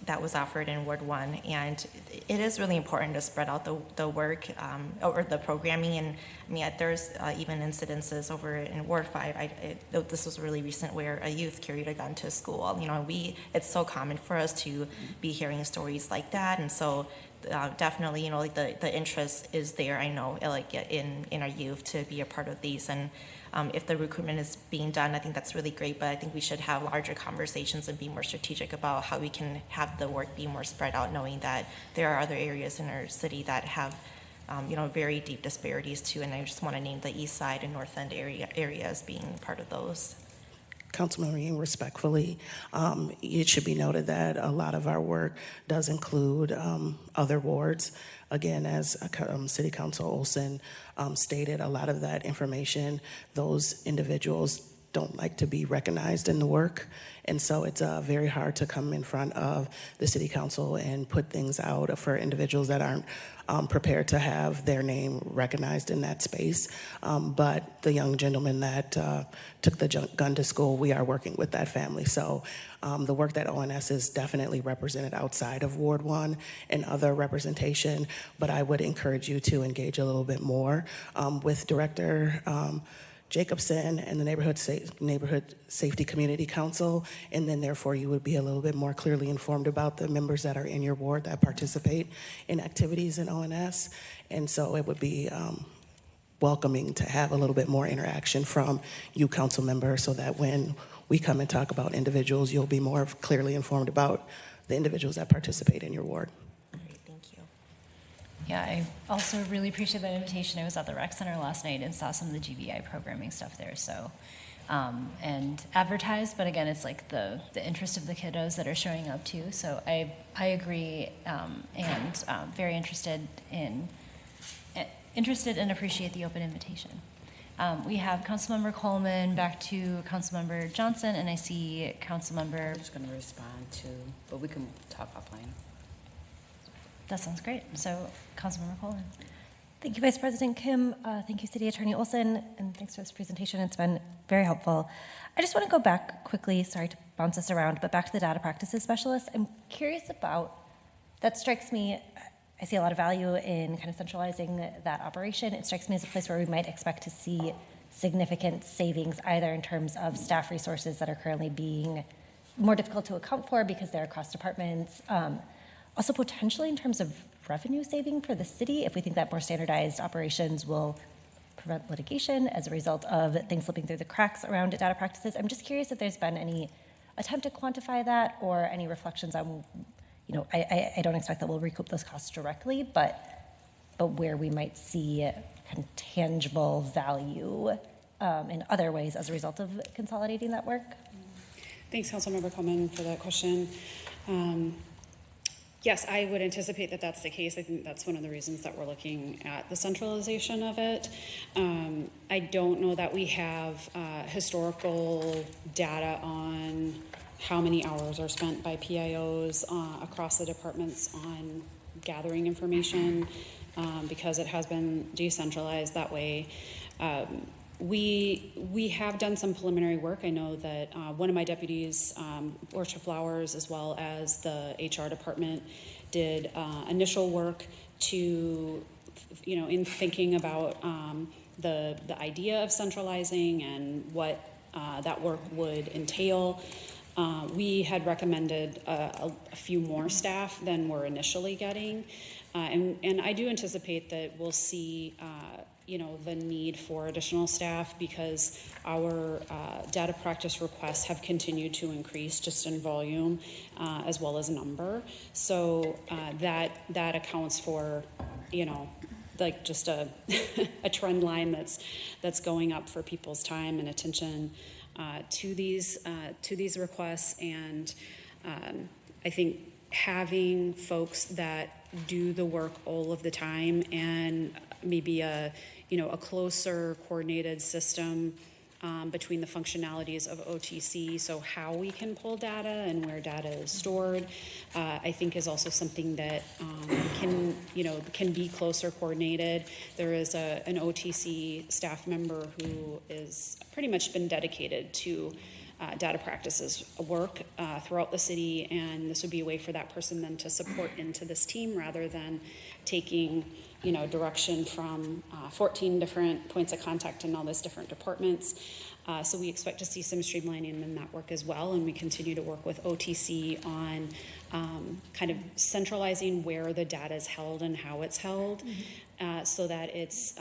that was offered in Ward 1. And it is really important to spread out the work or the programming. And I mean, there's even incidences over in Ward 5. This was really recent, where a youth carried a gun to school. It's so common for us to be hearing stories like that. And so definitely, like the interest is there, I know, like in our youth to be a part of these. And if the recruitment is being done, I think that's really great, but I think we should have larger conversations and be more strategic about how we can have the work be more spread out, knowing that there are other areas in our city that have very deep disparities too. And I just want to name the East Side and North End areas being part of those. Councilman Marine, respectfully, it should be noted that a lot of our work does include other wards. Again, as City Council Olson stated, a lot of that information, those individuals don't like to be recognized in the work. And so it's very hard to come in front of the City Council and put things out for individuals that aren't prepared to have their name recognized in that space. But the young gentleman that took the gun to school, we are working with that family. So the work that ONS is definitely represented outside of Ward 1 and other representation, but I would encourage you to engage a little bit more with Director Jacobson and the Neighborhood Safety Community Council, and then therefore you would be a little bit more clearly informed about the members that are in your ward that participate in activities in ONS. And so it would be welcoming to have a little bit more interaction from you council members, so that when we come and talk about individuals, you'll be more clearly informed about the individuals that participate in your ward. Great, thank you. Yeah, I also really appreciate that invitation. I was at the rec center last night and saw some of the GBI programming stuff there. So, and advertised, but again, it's like the interest of the kiddos that are showing up too. So I agree, and very interested and appreciate the open invitation. We have Councilmember Coleman, back to Councilmember Johnson, and I see Councilmember. I'm just going to respond to, but we can talk offline. That sounds great. So, Councilmember Coleman. Thank you, Vice President Kim. Thank you, City Attorney Olson, and thanks for this presentation. It's been very helpful. I just want to go back quickly, sorry to bounce this around, but back to the data practices specialist. I'm curious about, that strikes me, I see a lot of value in kind of centralizing that operation. It strikes me as a place where we might expect to see significant savings, either in terms of staff resources that are currently being more difficult to account for because they're across departments. Also potentially in terms of revenue saving for the city, if we think that more standardized operations will prevent litigation as a result of things slipping through the cracks around data practices. I'm just curious if there's been any attempt to quantify that or any reflections on, I don't expect that we'll recoup those costs directly, but where we might see kind of tangible value in other ways as a result of consolidating that work. Thanks, Councilmember Coleman, for that question. Yes, I would anticipate that that's the case. I think that's one of the reasons that we're looking at the centralization of it. I don't know that we have historical data on how many hours are spent by PIOs across the departments on gathering information because it has been decentralized that way. We have done some preliminary work. I know that one of my deputies, Orchard Flowers, as well as the HR department, did initial work to, in thinking about the idea of centralizing and what that work would entail. We had recommended a few more staff than we're initially getting. And I do anticipate that we'll see the need for additional staff because our data practice requests have continued to increase just in volume as well as number. So that accounts for, like just a trend line that's going up for people's time and attention to these requests. And I think having folks that do the work all of the time and maybe a closer coordinated system between the functionalities of OTC, so how we can pull data and where data is stored, I think is also something that can be closer coordinated. There is an OTC staff member who is pretty much been dedicated to data practices work throughout the city, and this would be a way for that person then to support into this team rather than taking direction from 14 different points of contact in all those different departments. So we expect to see some streamlining in that work as well, and we continue to work with OTC on kind of centralizing where the data is held and how it's held, so that it's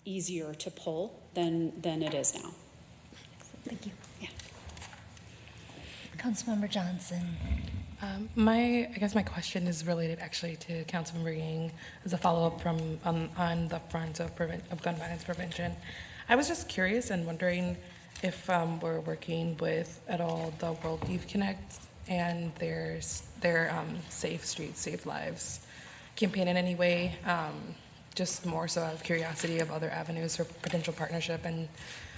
easier to pull than it is now. Thank you. Yeah. Councilmember Johnson. I guess my question is related actually to Councilmember Yang as a follow-up from on the front of gun violence prevention. I was just curious and wondering if we're working with at all the World Youth Connect and their Safe Streets, Safe Lives campaign in any way, just more so out of curiosity of other avenues for potential partnership. And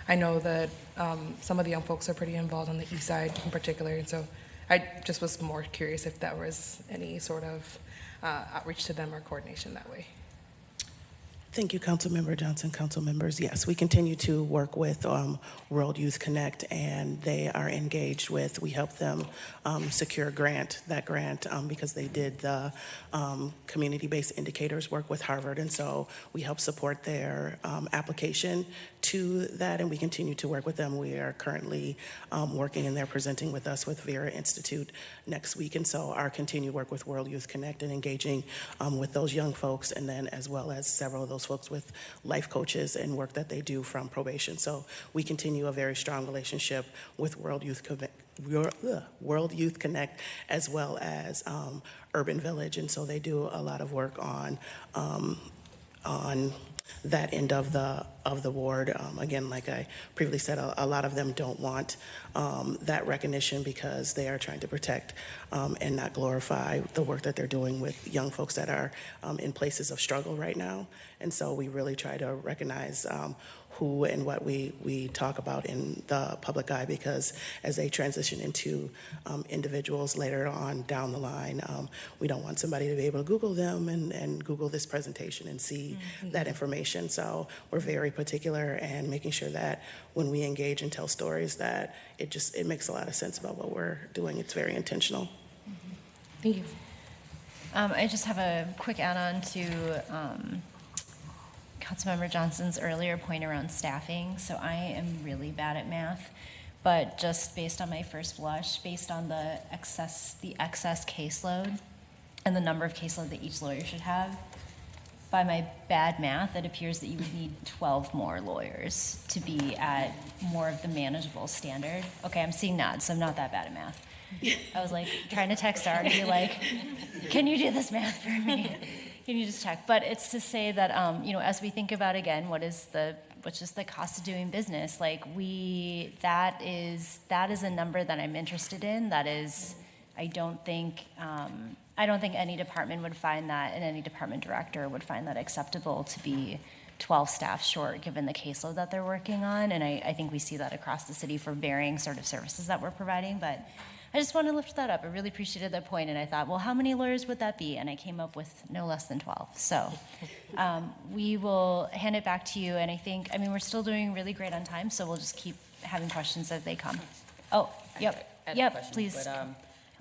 I know that some of the young folks are pretty involved on the east side in particular, and so I just was more curious if there was any sort of outreach to them or coordination that way. Thank you, Councilmember Johnson. Council members, yes, we continue to work with World Youth Connect, and they are engaged with, we help them secure that grant because they did the community-based indicators work with Harvard, and so we help support their application to that, and we continue to work with them. We are currently working, and they're presenting with us with Vera Institute next week, and so our continued work with World Youth Connect and engaging with those young folks, and then as well as several of those folks with life coaches and work that they do from probation. So we continue a very strong relationship with World Youth Connect as well as Urban Village, and so they do a lot of work on that end of the ward. Again, like I previously said, a lot of them don't want that recognition because they are trying to protect and not glorify the work that they're doing with young folks that are in places of struggle right now. And so we really try to recognize who and what we talk about in the public eye, because as they transition into individuals later on down the line, we don't want somebody to be able to Google them and Google this presentation and see that information. So we're very particular and making sure that when we engage and tell stories that it makes a lot of sense about what we're doing. It's very intentional. Thank you. Councilmember Johnson's earlier point around staffing. So I am really bad at math, but just based on my first blush, based on the excess caseload and the number of caseload that each lawyer should have, by my bad math, it appears that you would need 12 more lawyers to be at more of the manageable standard. Okay, I'm seeing nods, so I'm not that bad at math. I was like trying to text Star to be like, can you do this math for me? Can you just check? But it's to say that, as we think about, again, what's just the cost of doing business, like that is a number that I'm interested in. That is, I don't think any department would find that, and any department director would find that acceptable to be 12 staff short given the caseload that they're working on. And I think we see that across the city for varying sort of services that we're providing. But I just want to lift that up. I really appreciated that point, and I thought, well, how many lawyers would that be? And I came up with no less than 12. So we will hand it back to you, and we're still doing really great on time, so we'll just keep having questions as they come. Oh, yep, I had a question, please.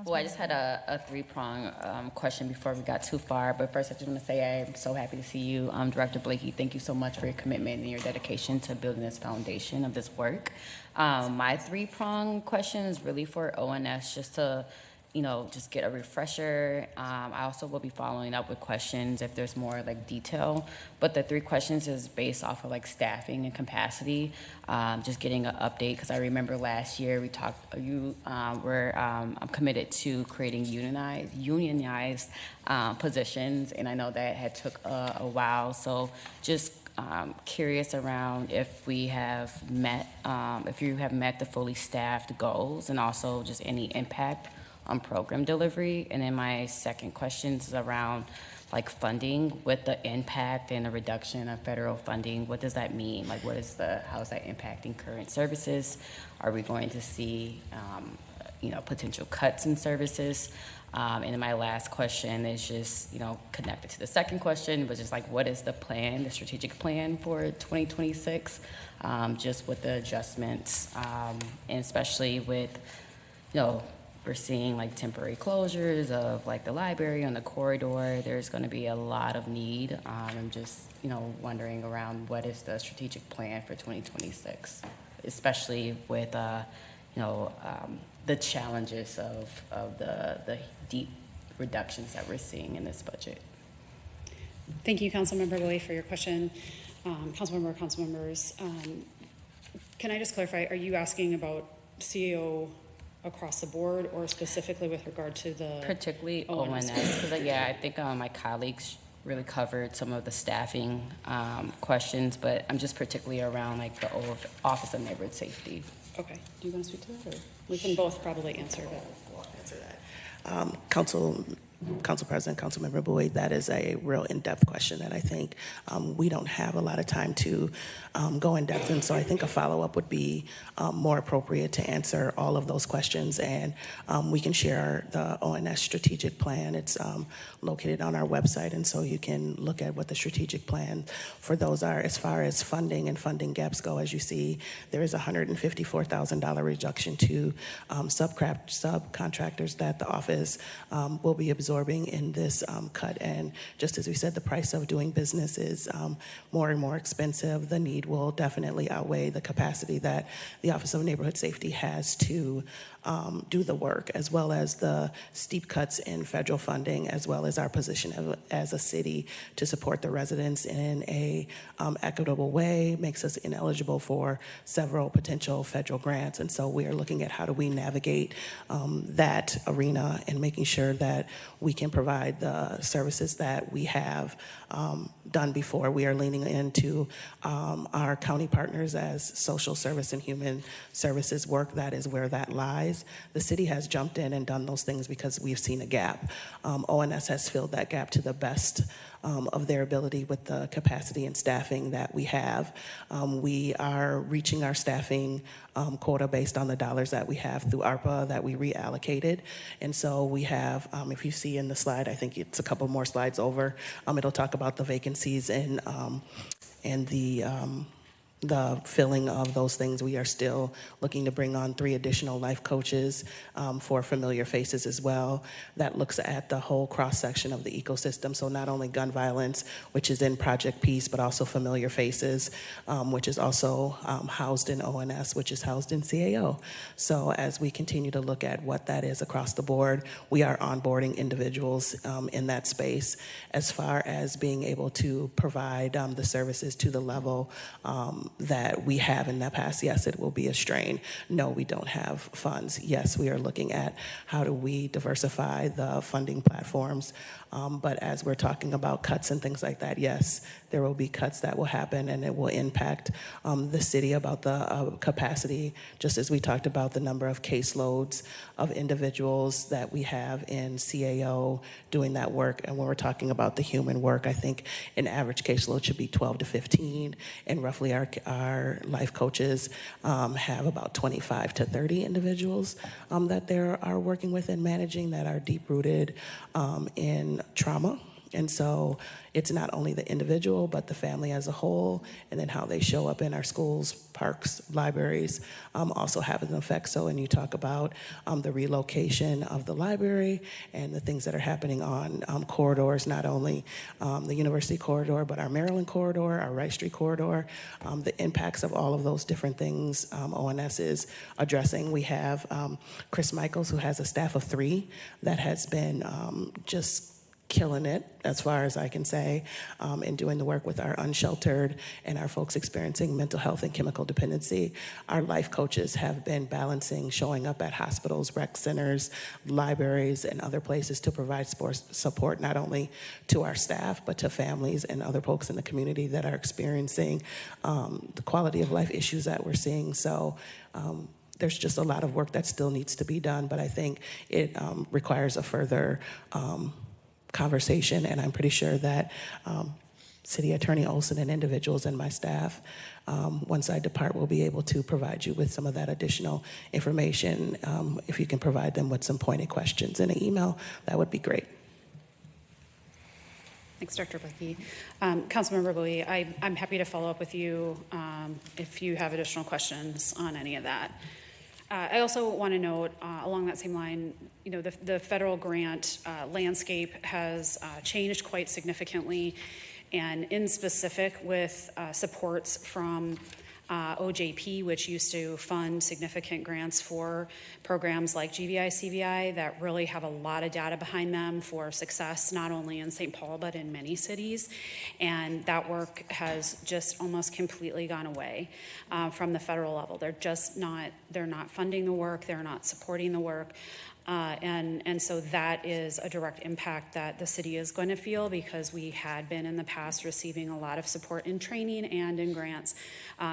But, I just had a three-prong question before we got too far. But first, I just want to say I'm so happy to see you, Director Blakey. Thank you so much for your commitment and your dedication to building this foundation of this work. My three-prong question is really for ONS, just to, just get a refresher. I also will be following up with questions if there's more detail. But the three questions is based off of staffing and capacity. Just getting an update, because I remember last year we talked. I'm committed to creating unionized positions, and I know that had took a while. So just curious around if we have met, if you have met the fully staffed goals, and also just any impact on program delivery. And then my second question is around funding with the impact and the reduction of federal funding. What does that mean? How is that impacting current services? Are we going to see, potential cuts in services? And then my last question is just, connected to the second question, but just what is the plan, the strategic plan for 2026, just with the adjustments, and especially with, we're seeing temporary closures of the library on the corridor. There's going to be a lot of need. I'm just, wondering around what is the strategic plan for 2026, especially with, the challenges of the deep reductions that we're seeing in this budget. Thank you, Councilmember Bowie, for your question. Councilmembers, can I just clarify, are you asking about CAO across the board, or specifically with regard to the particularly ONS? Because I think my colleagues really covered some of the staffing questions, but I'm just particularly around the Office of Neighborhood Safety. Okay. Do you want to speak to that, or we can both probably answer that? We'll answer that. Council President, Councilmember Boyd, that is a real in-depth question that I think we don't have a lot of time to go in depth in. So I think a follow-up would be more appropriate to answer all of those questions. And we can share the ONS strategic plan. It's located on our website. And so you can look at what the strategic plan for those are. As far as funding and funding gaps go, as you see, there is a $154,000 reduction to subcontractors that the office will be absorbing in this cut. And just as we said, the price of doing business is more and more expensive. The need will definitely outweigh the capacity that the Office of Neighborhood Safety has to do the work, as well as the steep cuts in federal funding, as well as our position as a city to support the residents in a equitable way, makes us ineligible for several potential federal grants. And so we are looking at how do we navigate that arena and making sure that we can provide the services that we have done before. We are leaning into our county partners as social service and human services work. That is where that lies. The city has jumped in and done those things because we've seen a gap. ONS has filled that gap to the best of their ability with the capacity and staffing that we have. We are reaching our staffing quota based on the dollars that we have through ARPA that we reallocated. And so we have, if you see in the slide, I think it's a couple more slides over, it'll talk about the vacancies in the the filling of those things. We are still looking to bring on 3 additional life coaches for familiar faces as well. That looks at the whole cross-section of the ecosystem. So not only gun violence, which is in Project Peace, but also familiar faces, which is also housed in ONS, which is housed in CAO. So as we continue to look at what that is across the board, we are onboarding individuals in that space. As far as being able to provide the services to the level that we have in the past, yes, it will be a strain. No, we don't have funds. Yes, we are looking at how do we diversify the funding platforms. But as we're talking about cuts and things like that, yes, there will be cuts that will happen, and it will impact the city about the capacity, just as we talked about the number of caseloads of individuals that we have in CAO doing that work. And when we're talking about the human work, I think an average caseload should be 12 to 15, and roughly our life coaches have about 25 to 30 individuals that they are working with and managing that are deep-rooted in trauma. And so it's not only the individual, but the family as a whole, and then how they show up in our schools, parks, libraries, also have an effect. So when you talk about the relocation of the library and the things that are happening on corridors, not only the University Corridor, but our Maryland Corridor, our Rice Street Corridor, the impacts of all of those different things ONS is addressing. We have Chris Michaels, who has a staff of 3 that has been just killing it, as far as I can say, in doing the work with our unsheltered and our folks experiencing mental health and chemical dependency. Our life coaches have been balancing, showing up at hospitals, rec centers, libraries, and other places to provide support not only to our staff, but to families and other folks in the community that are experiencing the quality of life issues that we're seeing. So there's just a lot of work that still needs to be done, but I think it requires a further conversation, and I'm pretty sure that City Attorney Olson and individuals and my staff, once I depart, will be able to provide you with some of that additional information. If you can provide them with some pointed questions in an email, that would be great. Thanks, Dr. Blakey. Councilmember Bowie, I'm happy to follow up with you if you have additional questions on any of that. I also want to note, along that same line, you know, the federal grant landscape has changed quite significantly, and in specific with supports from OJP, which used to fund significant grants for programs like GVI, CVI that really have a lot of data behind them for success, not only in St. Paul, but in many cities. And that work has just almost completely gone away from the federal level. They're not funding the work, they're not supporting the work. And so that is a direct impact that the city is going to feel, because we had been in the past receiving a lot of support in training and in grants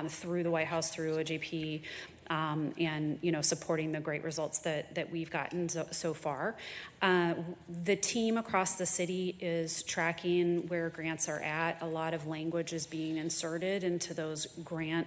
through the White House, through OJP, and supporting the great results that we've gotten so far. The team across the city is tracking where grants are at. A lot of language is being inserted into those grant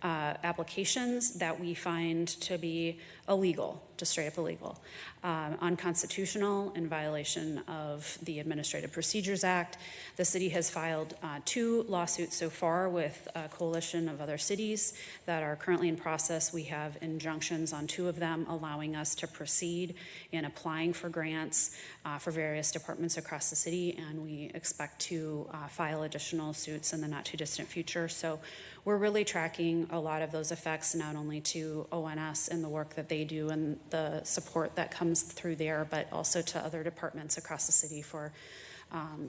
applications that we find to be illegal, just straight up illegal, unconstitutional, in violation of the Administrative Procedures Act. The city has filed 2 lawsuits so far with a coalition of other cities that are currently in process. We have injunctions on 2 of them allowing us to proceed in applying for grants for various departments across the city, and we expect to file additional suits in the not too distant future. So we're really tracking a lot of those effects, not only to ONS and the work that they do and the support that comes through there, but also to other departments across the city for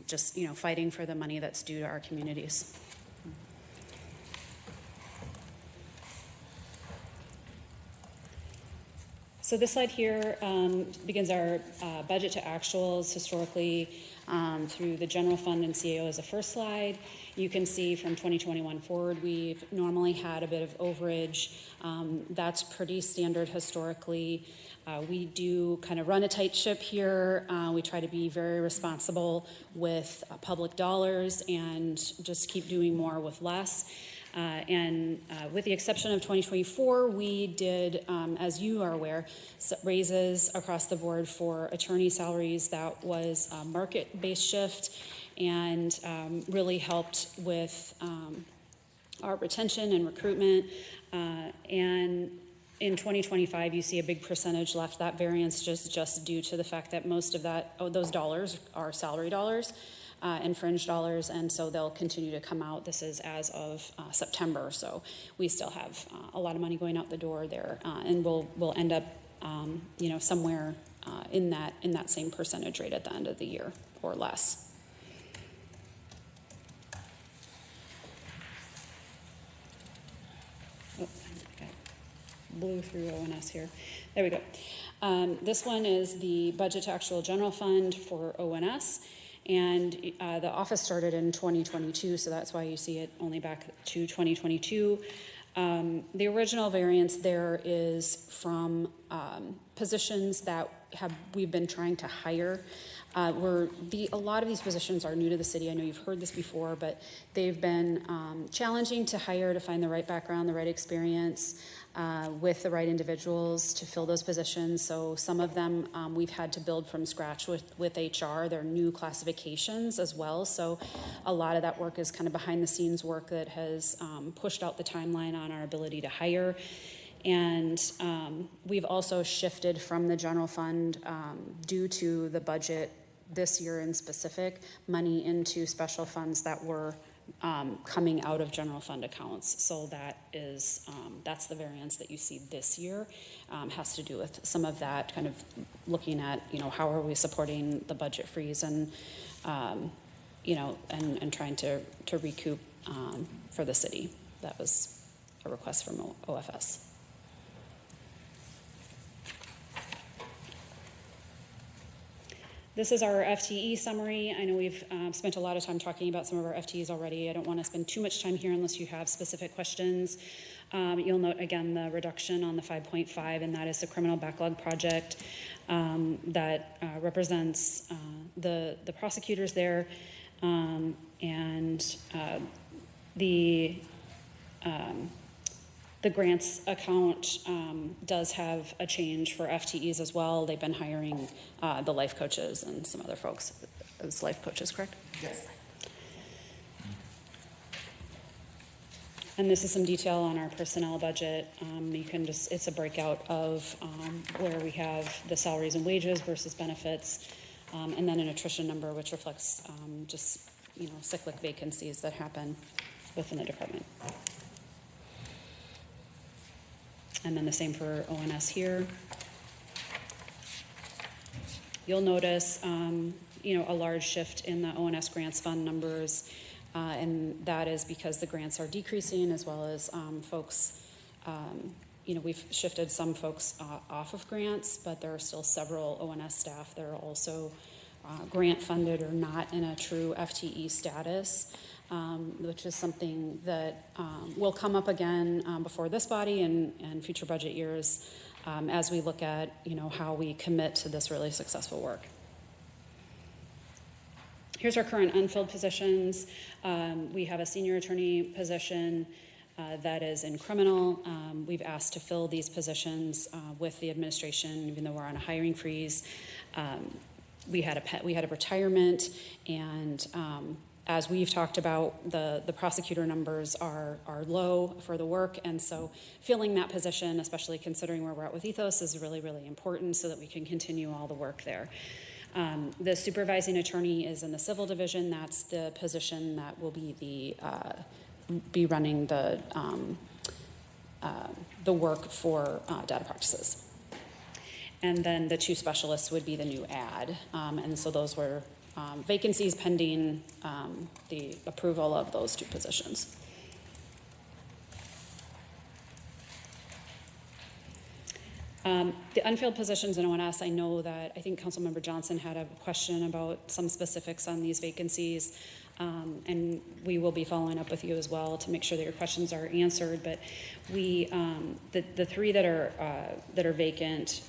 just fighting for the money that's due to our communities. So this slide here begins our budget to actuals historically through the general fund and CAO as a first slide. You can see from 2021 forward, we've normally had a bit of overage. That's pretty standard historically. We do kind of run a tight ship here. We try to be very responsible with public dollars and just keep doing more with less. With the exception of 2024, we did, as you are aware, raises across the board for attorney salaries. That was a market-based shift and really helped with our retention and recruitment. And in 2025, you see a big percentage left. That variance just due to the fact that most of those dollars are salary dollars and fringe dollars, and so they'll continue to come out. This is as of September, so we still have a lot of money going out the door there, and we'll end up, somewhere in that same percentage rate at the end of the year or less. Blew through ONS here. There we go. This one is the budget to actual general fund for ONS, and the office started in 2022, so that's why you see it only back to 2022. The original variance there is from positions that we've been trying to hire. A lot of these positions are new to the city. I know you've heard this before, but they've been challenging to hire, to find the right background, the right experience, with the right individuals to fill those positions. So some of them we've had to build from scratch with HR. They're new classifications as well. So a lot of that work is kind of behind the scenes work that has pushed out the timeline on our ability to hire. And we've also shifted from the general fund due to the budget this year in specific, money into special funds that were coming out of general fund accounts. So that's the variance that you see this year. Has to do with some of that, kind of looking at, how are we supporting the budget freeze and, and trying to recoup for the city. That was a request from OFS. This is our FTE summary. I know we've spent a lot of time talking about some of our FTEs already. I don't want to spend too much time here unless you have specific questions. You'll note again the reduction on the 5.5, and that is the criminal backlog project that represents the prosecutors there, and the grants account does have a change for FTEs as well. They've been hiring the life coaches and some other folks as life coaches, correct? Yes. And this is some detail on our personnel budget. You can it's a breakout of where we have the salaries and wages versus benefits, and then an attrition number, which reflects cyclic vacancies that happen within the department. And then the same for ONS here. You'll notice, a large shift in the ONS grants fund numbers, and that is because the grants are decreasing, as well as folks, we've shifted some folks off of grants, but there are still several ONS staff that are also grant funded or not in a true FTE status. Which is something that will come up again before this body and future budget years as we look at, how we commit to this really successful work. Here's our current unfilled positions. We have a senior attorney position that is in criminal. We've asked to fill these positions with the administration, even though we're on a hiring freeze. We had a retirement, and as we've talked about, the prosecutor numbers are low for the work, and so filling that position, especially considering where we're at with Ethos, is really, really important so that we can continue all the work there. The supervising attorney is in the civil division. That's the position that will be be running the work for data practices. And then the two specialists would be the new add, and so those were vacancies pending the approval of those two positions. The unfilled positions in ONS, I know that I think Councilmember Johnson had a question about some specifics on these vacancies, and we will be following up with you as well to make sure that your questions are answered. But we, the three that are vacant,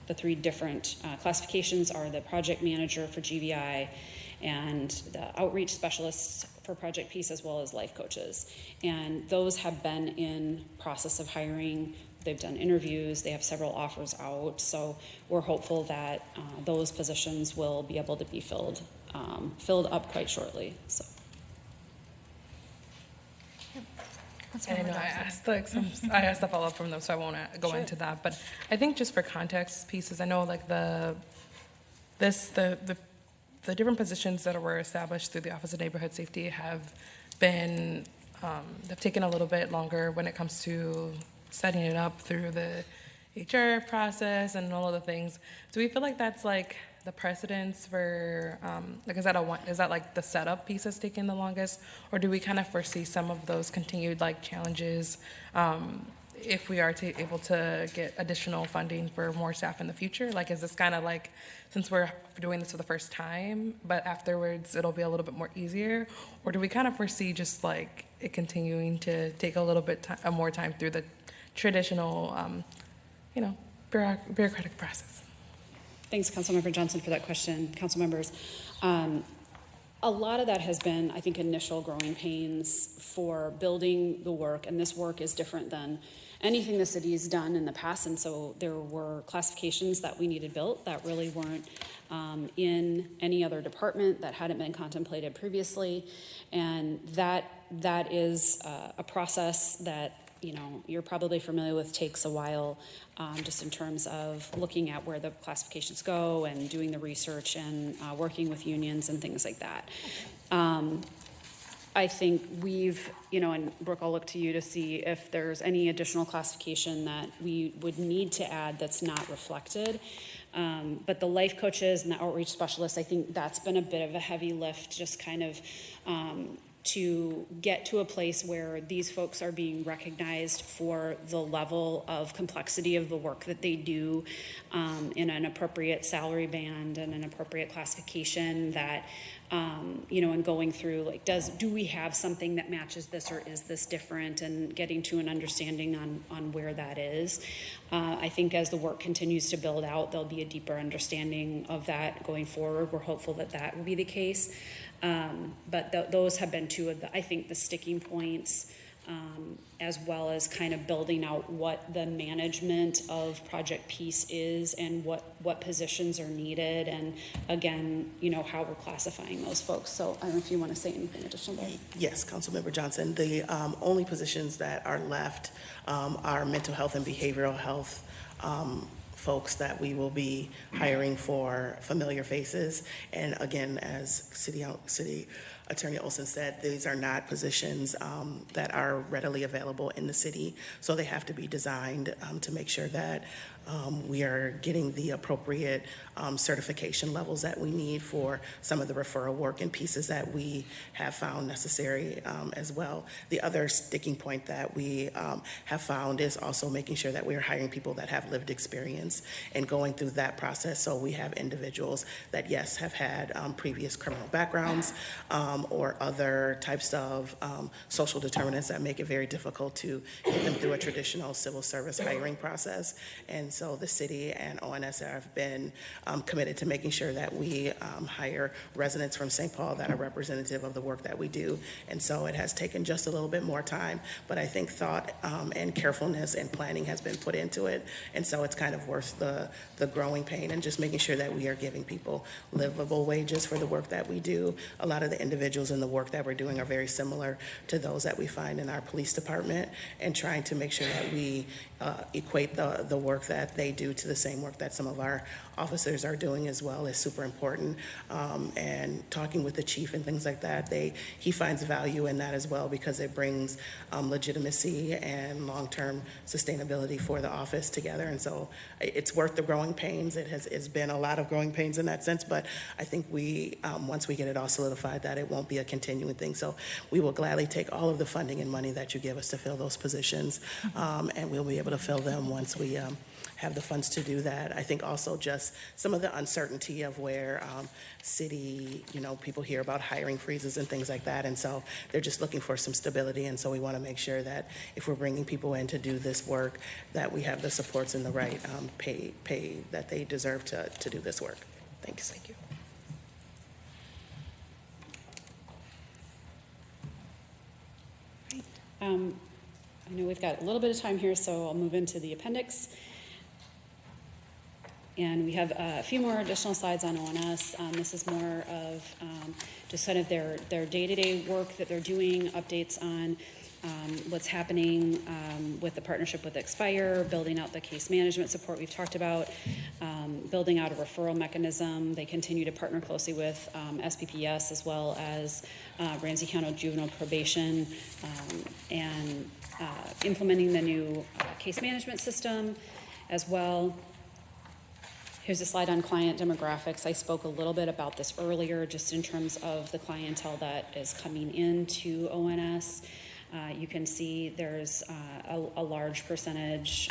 the three different classifications are the project manager for GVI and the outreach specialists for Project Peace, as well as life coaches. And those have been in process of hiring. They've done interviews. They have several offers out. So we're hopeful that those positions will be able to be filled up quite shortly. So. And I know I asked I asked the follow-up from them, so I won't go into that. But I think just for context pieces, I know like the different positions that were established through the Office of Neighborhood Safety have been have taken a little bit longer when it comes to setting it up through the HR process and all of the things. Do we feel like that's like the precedence for, like, is that like the setup piece is taking the longest? Or do we kind of foresee some of those continued like challenges if we are able to get additional funding for more staff in the future? Like, is this kind of like, since we're doing this for the first time, but afterwards it'll be a little bit more easier? Or do we kind of foresee just like it continuing to take a little bit more time through the traditional, bureaucratic process? Thanks, Councilmember Johnson, for that question. Council members, a lot of that has been, I think, initial growing pains for building the work, and this work is different than anything the city has done in the past, and so there were classifications that we needed built that really weren't in any other department, that hadn't been contemplated previously, and that is a process that you're probably familiar with, takes a while, just in terms of looking at where the classifications go and doing the research and working with unions and things like that. I think we've, and Brooke, I'll look to you to see if there's any additional classification that we would need to add that's not reflected. But the life coaches and the outreach specialists, I think that's been a bit of a heavy lift, just kind of to get to a place where these folks are being recognized for the level of complexity of the work that they do in an appropriate salary band and an appropriate classification that, and going through, like, do we have something that matches this, or is this different, and getting to an understanding on where that is. I think as the work continues to build out, there'll be a deeper understanding of that going forward. We're hopeful that will be the case. But those have been two of the sticking points, as well as kind of building out what the management of project piece is and what positions are needed, and again, how we're classifying those folks. So I don't know if you want to say anything additional there. Yes, Councilmember Johnson. The only positions that are left are mental health and behavioral health folks that we will be hiring for familiar faces. And again, as City Attorney Olson said, these are not positions that are readily available in the city. So they have to be designed to make sure that we are getting the appropriate certification levels that we need for some of the referral work and pieces that we have found necessary as well. The other sticking point that we have found is also making sure that we are hiring people that have lived experience and going through that process. So we have individuals that, yes, have had previous criminal backgrounds or other types of social determinants that make it very difficult to get them through a traditional civil service hiring process. And so the city and ONSR have been committed to making sure that we hire residents from St. Paul that are representative of the work that we do. And so it has taken just a little bit more time, but I think thought and carefulness and planning has been put into it. And so it's kind of worth the growing pain, and just making sure that we are giving people livable wages for the work that we do. A lot of the individuals in the work that we're doing are very similar to those that we find in our police department, and trying to make sure that we equate the work that they do to the same work that some of our officers are doing as well is super important. And talking with the chief and things like that, he finds value in that as well, because it brings legitimacy and long-term sustainability for the office together. And so it's worth the growing pains. It's been a lot of growing pains in that sense, but I think once we get it all solidified, that it won't be a continuing thing. So we will gladly take all of the funding and money that you give us to fill those positions, and we'll be able to fill them once we have the funds to do that. I think also just some of the uncertainty of where city, people hear about hiring freezes and things like that, and so they're just looking for some stability. And so we want to make sure that if we're bringing people in to do this work, that we have the supports and the right pay that they deserve to do this work. Thanks. Thank you. I know we've got a little bit of time here, so I'll move into the appendix. And we have a few more additional slides on ONS. This is more of just kind of their day-to-day work that they're doing, updates on what's happening with the partnership with Expire, building out the case management support we've talked about, building out a referral mechanism. They continue to partner closely with SPPS as well as Ramsey County Juvenile Probation, and implementing the new case management system as well. Here's a slide on client demographics. I spoke a little bit about this earlier, just in terms of the clientele that is coming into ONS. You can see there's a large percentage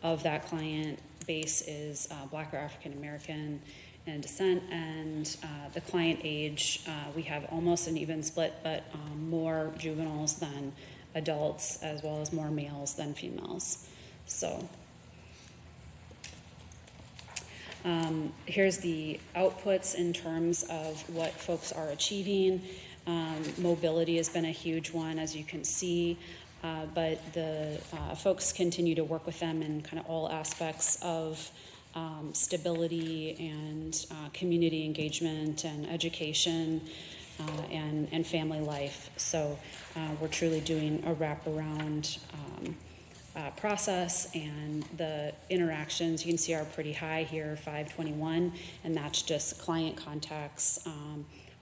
of that client base is Black or African American in descent, and the client age, we have almost an even split, but more juveniles than adults, as well as more males than females. So here's the outputs in terms of what folks are achieving. Mobility has been a huge one, as you can see, but the folks continue to work with them in kind of all aspects of stability and community engagement and education and family life. So we're truly doing a wraparound process, and the interactions you can see are pretty high here, 521, and that's just client contacts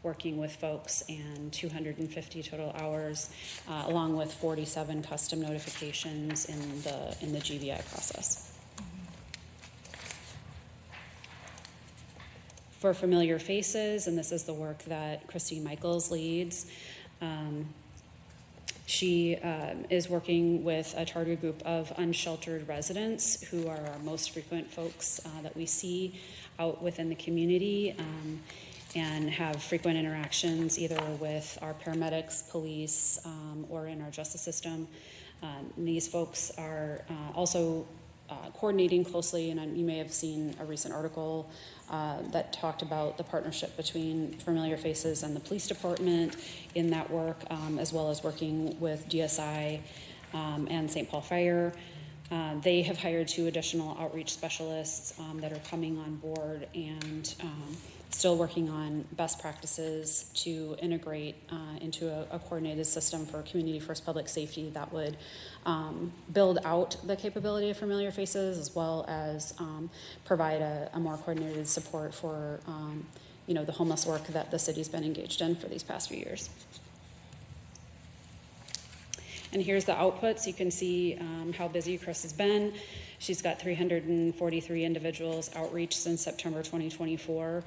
working with folks, and 250 total hours, along with 47 custom notifications in the GVI process. For familiar faces, and this is the work that Christine Michaels leads, she is working with a targeted group of unsheltered residents who are our most frequent folks that we see out within the community, and have frequent interactions either with our paramedics, police, or in our justice system. These folks are also coordinating closely, and you may have seen a recent article that talked about the partnership between Familiar Faces and the police department in that work, as well as working with GSI and St. Paul Fire. They have hired 2 additional outreach specialists that are coming on board, and still working on best practices to integrate into a coordinated system for community first public safety that would build out the capability of Familiar Faces, as well as provide a more coordinated support for the homeless work that the city's been engaged in for these past few years. And here's the outputs. You can see how busy Chris has been. She's got 343 individuals outreach since September 2024,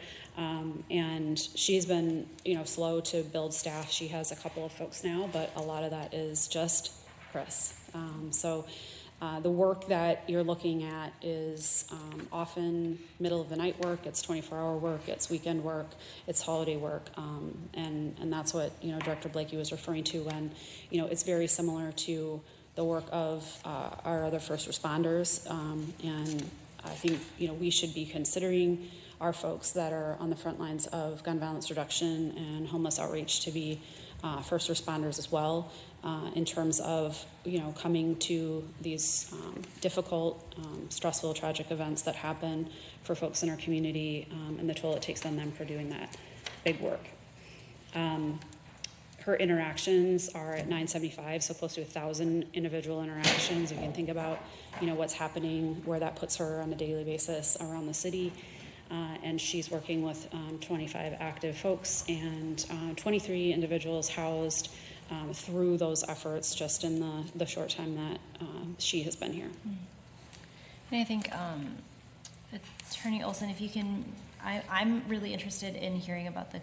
and she's been, slow to build staff. She has a couple of folks now, but a lot of that is just Chris. So the work that you're looking at is often middle of the night work. It's 24-hour work. It's weekend work. It's holiday work, and that's what Director Blakey was referring to when it's very similar to the work of our other first responders, and I think we should be considering our folks that are on the front lines of gun violence reduction and homeless outreach to be first responders as well, in terms of coming to these difficult, stressful, tragic events that happen for folks in our community, and the toll it takes on them for doing that big work. Her interactions are at 975, so close to 1,000 individual interactions. You can think about, what's happening, where that puts her on a daily basis around the city. And she's working with 25 active folks and 23 individuals housed through those efforts just in the short time that she has been here. And I think, Attorney Olson, if you can, I'm really interested in hearing about the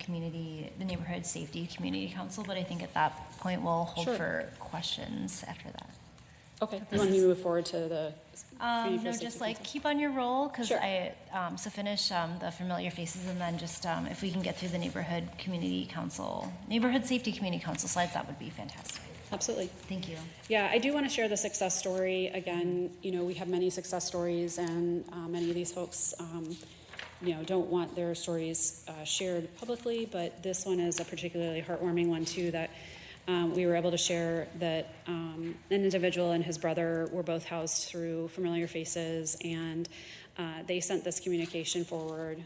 Neighborhood Safety Community Council, but I think at that point we'll hold for questions after that. Okay, you want me to move forward to the no, just keep on your roll, because so finish the Familiar Faces, and then just if we can get through the Neighborhood Safety Community Council slides, that would be fantastic. Absolutely. Thank you. Yeah, I do want to share the success story. Again, we have many success stories, and many of these folks don't want their stories shared publicly, but this one is a particularly heartwarming one too, that we were able to share that an individual and his brother were both housed through Familiar Faces, and they sent this communication forward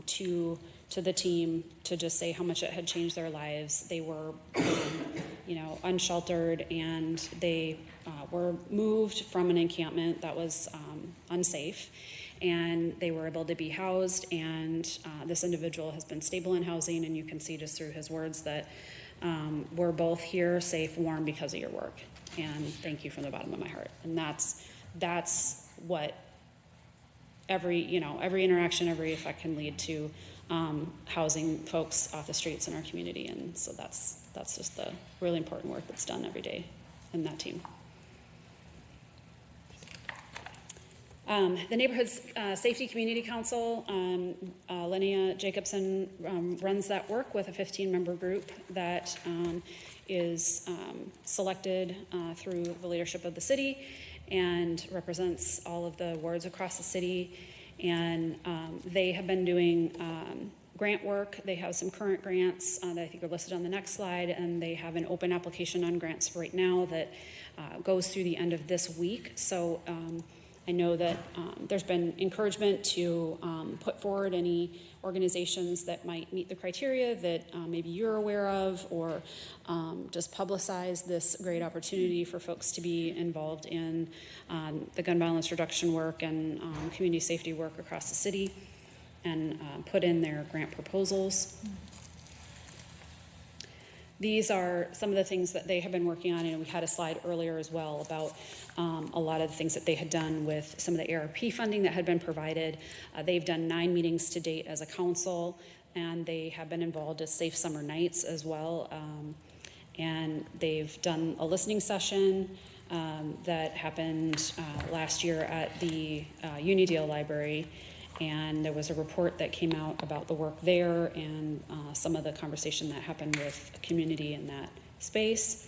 to the team to just say how much it had changed their lives. They were unsheltered, and they were moved from an encampment that was unsafe, and they were able to be housed, and this individual has been stable in housing, and you can see just through his words that we're both here safe, warm because of your work, and thank you from the bottom of my heart. And that's what every interaction, every effect can lead to, housing folks off the streets in our community. And so that's just the really important work that's done every day in that team. The Neighborhood Safety Community Council, Linnea Jacobson runs that work with a 15-member group that is selected through the leadership of the city and represents all of the wards across the city. And they have been doing grant work. They have some current grants that I think are listed on the next slide, and they have an open application on grants right now that goes through the end of this week. So I know that there's been encouragement to put forward any organizations that might meet the criteria that maybe you're aware of, or just publicize this great opportunity for folks to be involved in the gun violence reduction work and community safety work across the city, and put in their grant proposals. These are some of the things that they have been working on, and we had a slide earlier as well about a lot of the things that they had done with some of the ARP funding that had been provided. They've done 9 meetings to date as a council, and they have been involved as Safe Summer Nights as well. And they've done a listening session that happened last year at the Unidale Library. And there was a report that came out about the work there and some of the conversation that happened with the community in that space.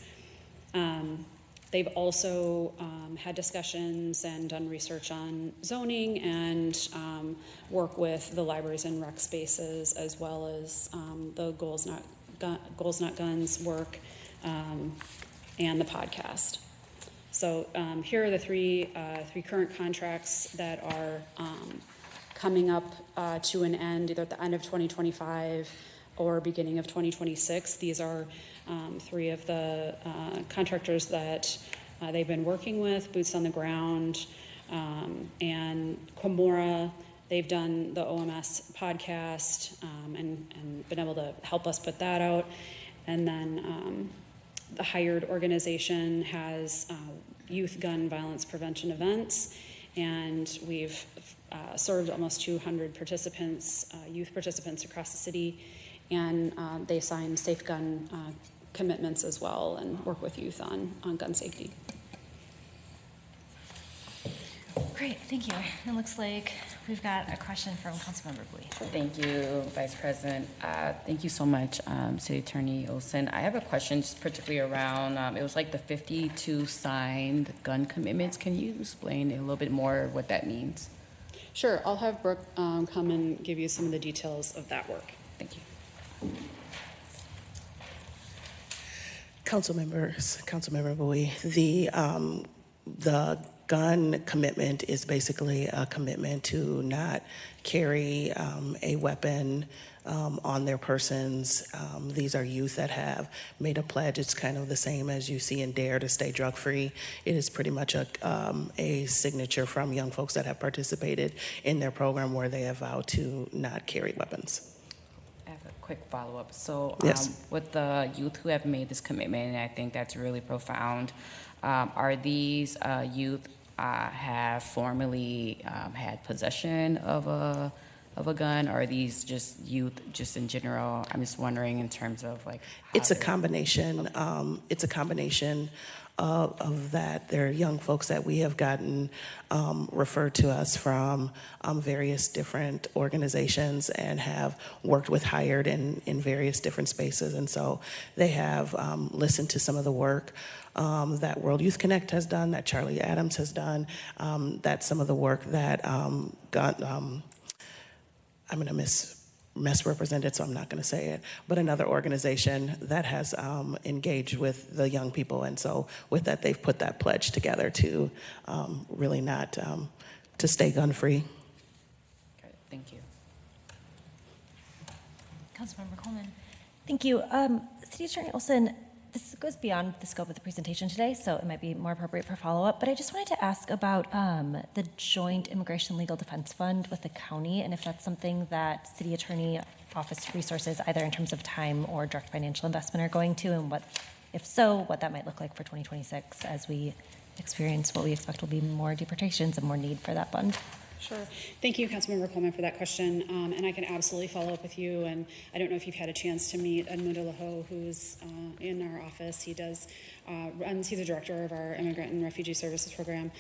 They've also had discussions and done research on zoning and work with the libraries and rec spaces, as well as the Goals Not Guns work and the podcast. So here are the three current contracts that are coming up to an end, either at the end of 2025 or beginning of 2026. These are 3 of the contractors that they've been working with, Boots on the Ground, and Quamora. They've done the OMS podcast and been able to help us put that out. And then the Hired organization has youth gun violence prevention events, and we've served almost 200 participants, youth participants across the city, and they sign safe gun commitments as well and work with youth on gun safety. Great, thank you. It looks like we've got a question from Councilmember Bui. Thank you, Vice President. Thank you so much, City Attorney Olson. I have a question just particularly around, it was like the 52 signed gun commitments. Can you explain a little bit more what that means? Sure, I'll have Brooke come and give you some of the details of that work. Thank you. Councilmember Bowie, the gun commitment is basically a commitment to not carry a weapon on their persons. These are youth that have made a pledge. It's kind of the same as you see in DARE to stay drug-free. It is pretty much a signature from young folks that have participated in their program where they have vowed to not carry weapons. I have a quick follow-up. So Yes. with the youth who have made this commitment, and I think that's really profound, are these youth have formally had possession of a gun, or are these just youth just in general? I'm just wondering in terms of like It's a combination. It's a combination of that. There are young folks that we have gotten referred to us from various different organizations and have worked with Hired in various different spaces. And so they have listened to some of the work that World Youth Connect has done, that Charlie Adams has done, that some of the work that I'm going to misrepresented, so I'm not going to say it, but another organization that has engaged with the young people. And so with that, they've put that pledge together to really not, to stay gun-free. Okay, thank you. Councilmember Coleman. Thank you. City Attorney Olson, this goes beyond the scope of the presentation today, so it might be more appropriate for follow-up, but I just wanted to ask about the Joint Immigration Legal Defense Fund with the county, and if that's something that City Attorney Office resources, either in terms of time or direct financial investment, are going to, and what, if so, what that might look like for 2026 as we experience what we expect will be more deportations and more need for that fund. Sure. Thank you, Councilmember Coleman, for that question. And I can absolutely follow up with you. And I don't know if you've had a chance to meet Edmundo Laho, who's in our office. He does he's the director of our Immigrant and Refugee Services Program.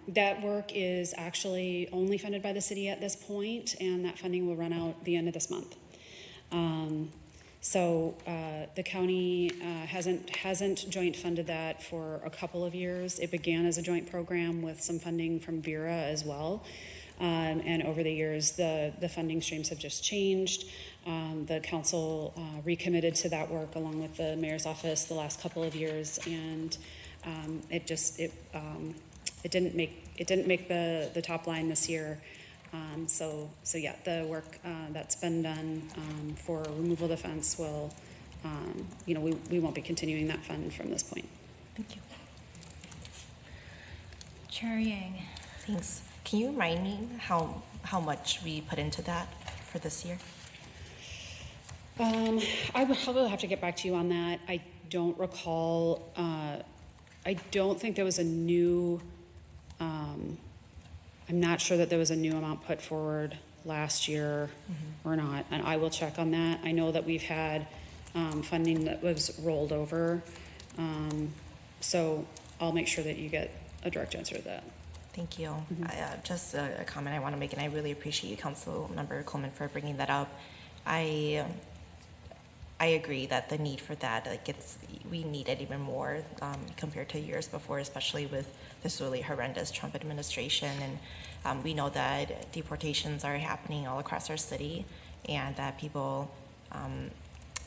That work is actually only funded by the city at this point, and that funding will run out the end of this month. So the county hasn't joint funded that for a couple of years. It began as a joint program with some funding from Vera as well. And over the years, the funding streams have just changed. The council recommitted to that work along with the mayor's office the last couple of years, and it didn't make the top line this year. So yeah, the work that's been done for removal defense will, we won't be continuing that fund from this point. Thank you. Chair Yang. Thanks. Can you remind me how much we put into that for this year? I will have to get back to you on that. I don't recall. I don't think there was a new. I'm not sure that there was a new amount put forward last year or not, and I will check on that. I know that we've had funding that was rolled over, so I'll make sure that you get a direct answer to that. Thank you. Just a comment I want to make, and I really appreciate you, Councilmember Coleman, for bringing that up. I agree that the need for that, we need it even more compared to years before, especially with this really horrendous Trump administration. And we know that deportations are happening all across our city, and that people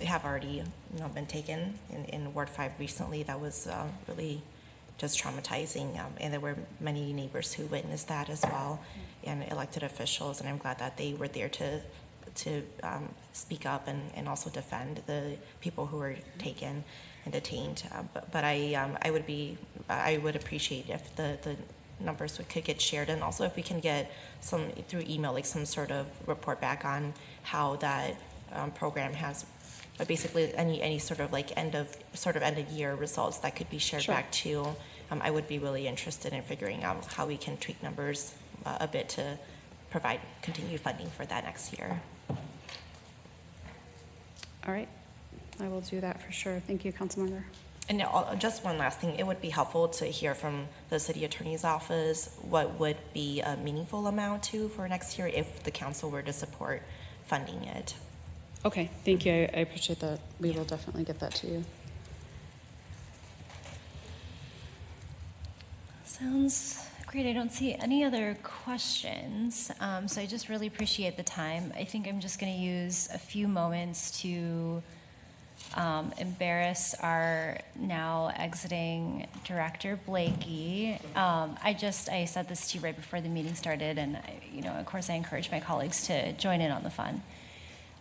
have already been taken in Ward 5 recently. That was really just traumatizing, and there were many neighbors who witnessed that as well, and elected officials, and I'm glad that they were there to speak up and also defend the people who were taken and detained. But I would appreciate if the numbers could get shared, and also if we can get some through email, like some sort of report back on how that program has, basically any sort of like end of year results that could be shared Sure. back to. I would be really interested in figuring out how we can tweak numbers a bit to provide continued funding for that next year. All right, I will do that for sure. Thank you, Councilmember. And just one last thing, it would be helpful to hear from the city attorney's office what would be a meaningful amount for next year if the council were to support funding it. Okay, thank you. I appreciate that. We will definitely get that to you. Sounds great. I don't see any other questions, so I just really appreciate the time. I think I'm just going to use a few moments to embarrass our now exiting Director Blakey. I said this to you right before the meeting started, and of course I encourage my colleagues to join in on the fun.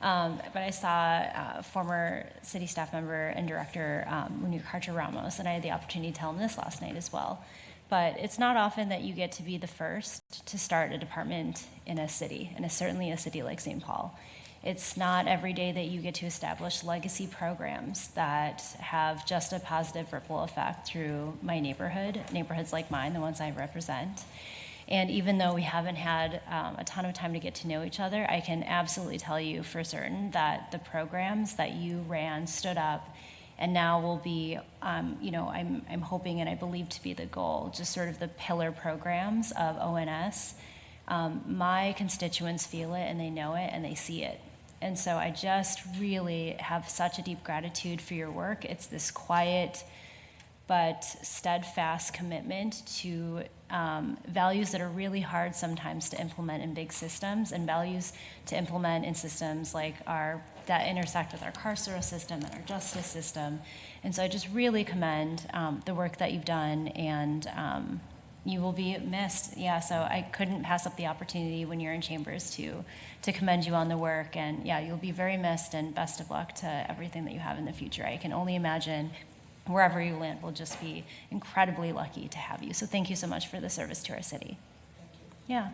But I saw former city staff member and director Munir Carter-Ramos, and I had the opportunity to tell him this last night as well. But it's not often that you get to be the first to start a department in a city, and certainly a city like St. Paul. It's not every day that you get to establish legacy programs that have just a positive ripple effect through my neighborhoods like mine, the ones I represent. And even though we haven't had a ton of time to get to know each other, I can absolutely tell you for certain that the programs that you ran stood up and now will be, I'm hoping and I believe to be the goal, just sort of the pillar programs of ONS. My constituents feel it and they know it and they see it. And so I just really have such a deep gratitude for your work. It's this quiet but steadfast commitment to values that are really hard sometimes to implement in big systems, and values to implement in systems like that intersect with our carceral system and our justice system. And so I just really commend the work that you've done, and you will be missed. Yeah, so I couldn't pass up the opportunity when you're in chambers to commend you on the work. And yeah, you'll be very missed, and best of luck to everything that you have in the future. I can only imagine wherever you land, we'll just be incredibly lucky to have you. So thank you so much for the service to our city. Yeah.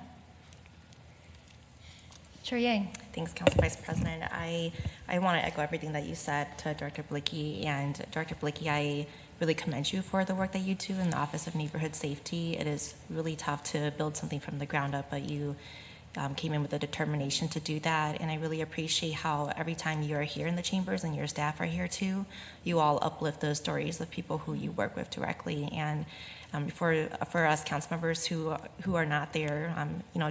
Chair Yang. Thanks, Council Vice President. I want to echo everything that you said to Director Blickey. And Director Blickey, I really commend you for the work that you do in the Office of Neighborhood Safety. It is really tough to build something from the ground up, but you came in with a determination to do that. And I really appreciate how every time you are here in the chambers and your staff are here too, you all uplift those stories of people who you work with directly. And for us council members who are not there,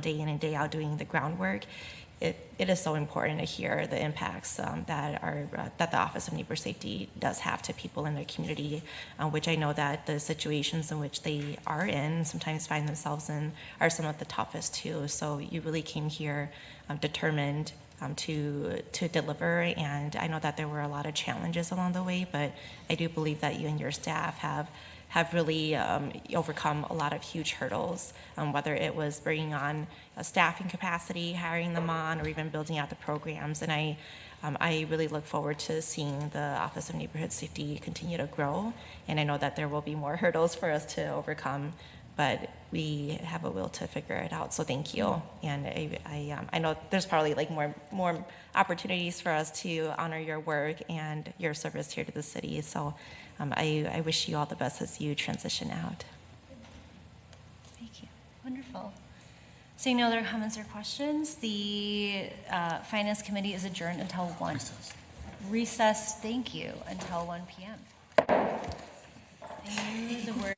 day in and day out doing the groundwork, it is so important to hear the impacts that the Office of Neighbor Safety does have to people in their community, which I know that the situations in which they are in sometimes find themselves in are some of the toughest too. So you really came here determined to deliver, and I know that there were a lot of challenges along the way, but I do believe that you and your staff have really overcome a lot of huge hurdles, whether it was bringing on a staffing capacity, hiring them on, or even building out the programs. And I really look forward to seeing the Office of Neighborhood Safety continue to grow. And I know that there will be more hurdles for us to overcome, but we have a will to figure it out. So thank you. And I know there's probably like more opportunities for us to honor your work and your service here to the city. So I wish you all the best as you transition out. Thank you. Wonderful. Seeing no other comments or questions, the Finance Committee is adjourned until 1. Recess, thank you, until 1 p.m. And the word.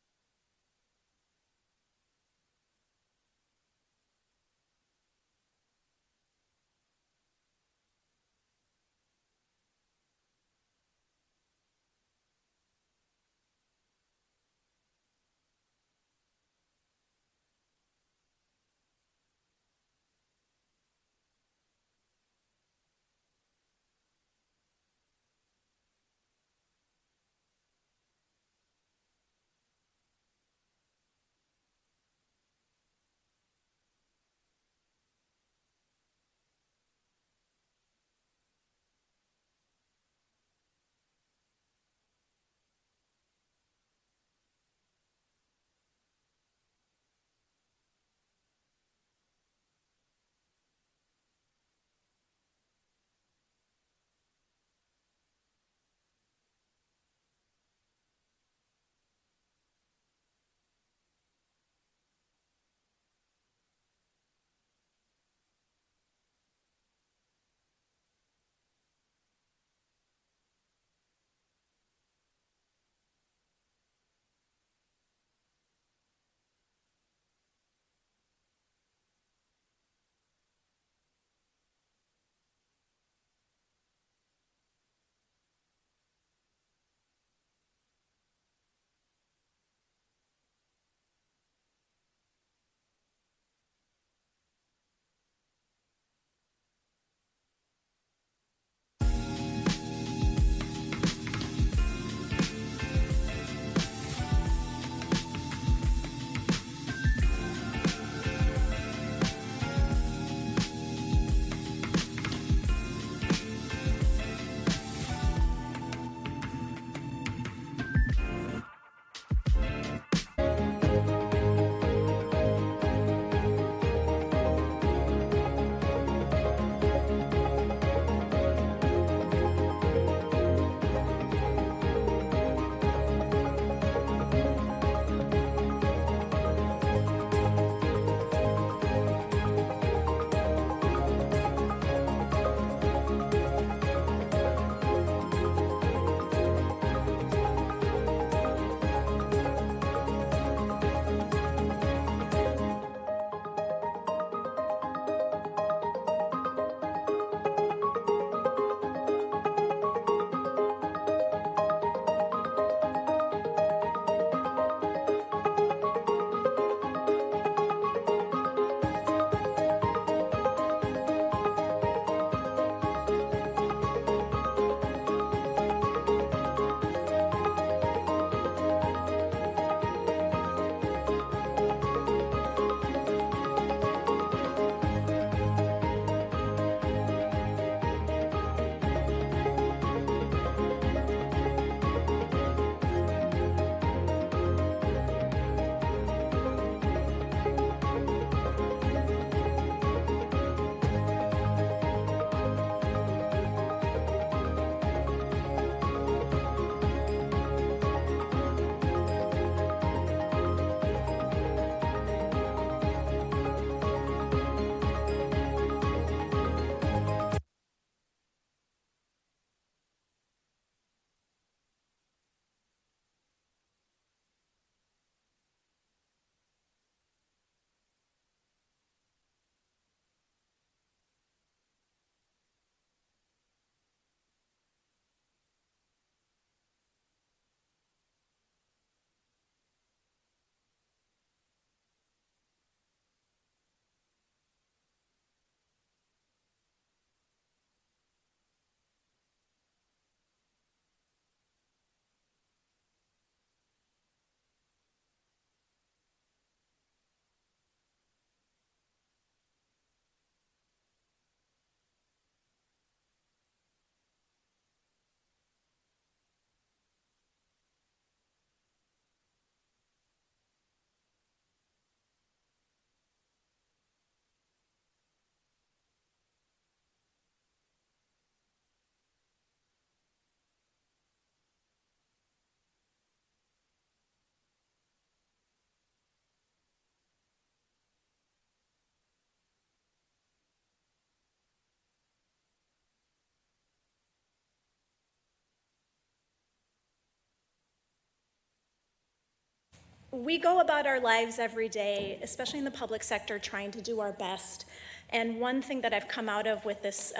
We go about our lives every day, especially in the public sector, trying to do our best. And one thing that I've come out of with this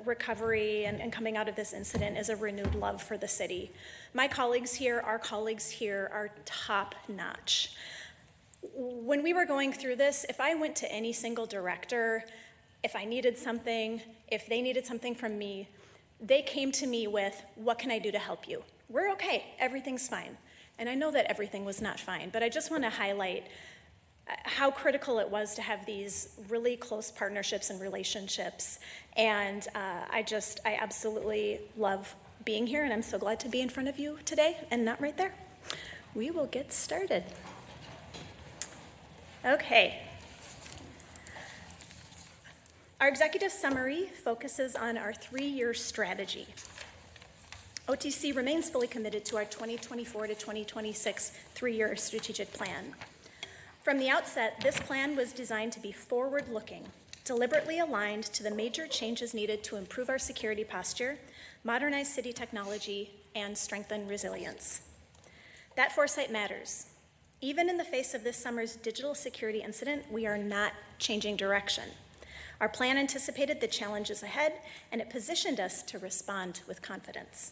recovery and coming out of this incident is a renewed love for the city. My colleagues here, our colleagues here, are top notch. When we were going through this, if I went to any single director, if I needed something, if they needed something from me, they came to me with, what can I do to help you? We're okay, everything's fine. And I know that everything was not fine, but I just want to highlight how critical it was to have these really close partnerships and relationships. And I absolutely love being here, and I'm so glad to be in front of you today and not right there. We will get started. Okay. Our executive summary focuses on our 3-year strategy. OTC remains fully committed to our 2024 to 2026 3-year strategic plan. From the outset, this plan was designed to be forward-looking, deliberately aligned to the major changes needed to improve our security posture, modernize city technology, and strengthen resilience. That foresight matters. Even in the face of this summer's digital security incident, we are not changing direction. Our plan anticipated the challenges ahead, and it positioned us to respond with confidence.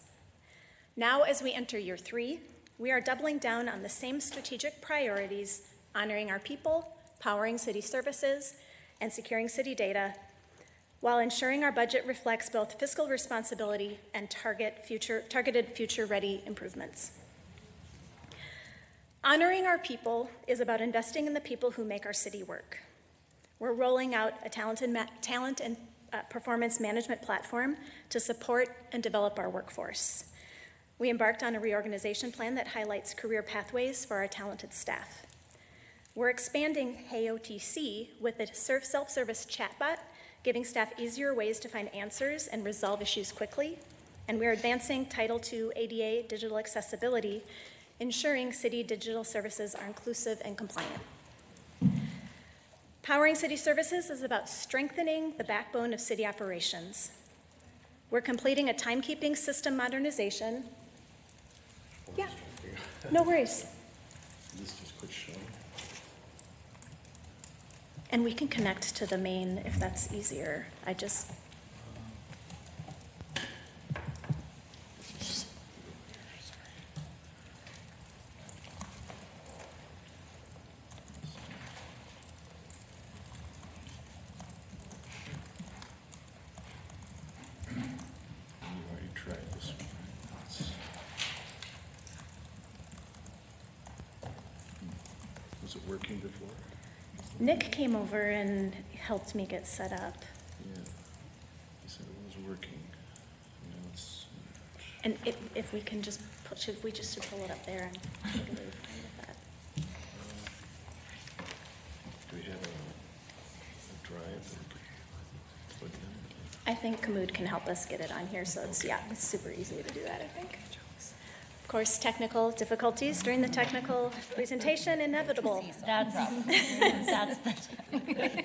Now, as we enter year 3, we are doubling down on the same strategic priorities, honoring our people, powering city services, and securing city data, while ensuring our budget reflects both fiscal responsibility and targeted future-ready improvements. Honoring our people is about investing in the people who make our city work. We're rolling out a talent and performance management platform to support and develop our workforce. We embarked on a reorganization plan that highlights career pathways for our talented staff. We're expanding Hey OTC with a self-service chatbot, giving staff easier ways to find answers and resolve issues quickly. And we're advancing Title II ADA digital accessibility, ensuring city digital services are inclusive and compliant. Powering city services is about strengthening the backbone of city operations. We're completing a timekeeping system modernization. Yeah, no worries. This just quit showing. And we can connect to the main if that's easier. Was it working before? Nick came over and helped me get set up. Yeah. He said it was working. Now it's. And if we can just should we just pull it up there and totally fine with that. Do we have a drive that we could plug in? I think Kamud can help us get it on here, so it's super easy to do that, I think. Of course, technical difficulties during the technical presentation, inevitable. That's the But we need to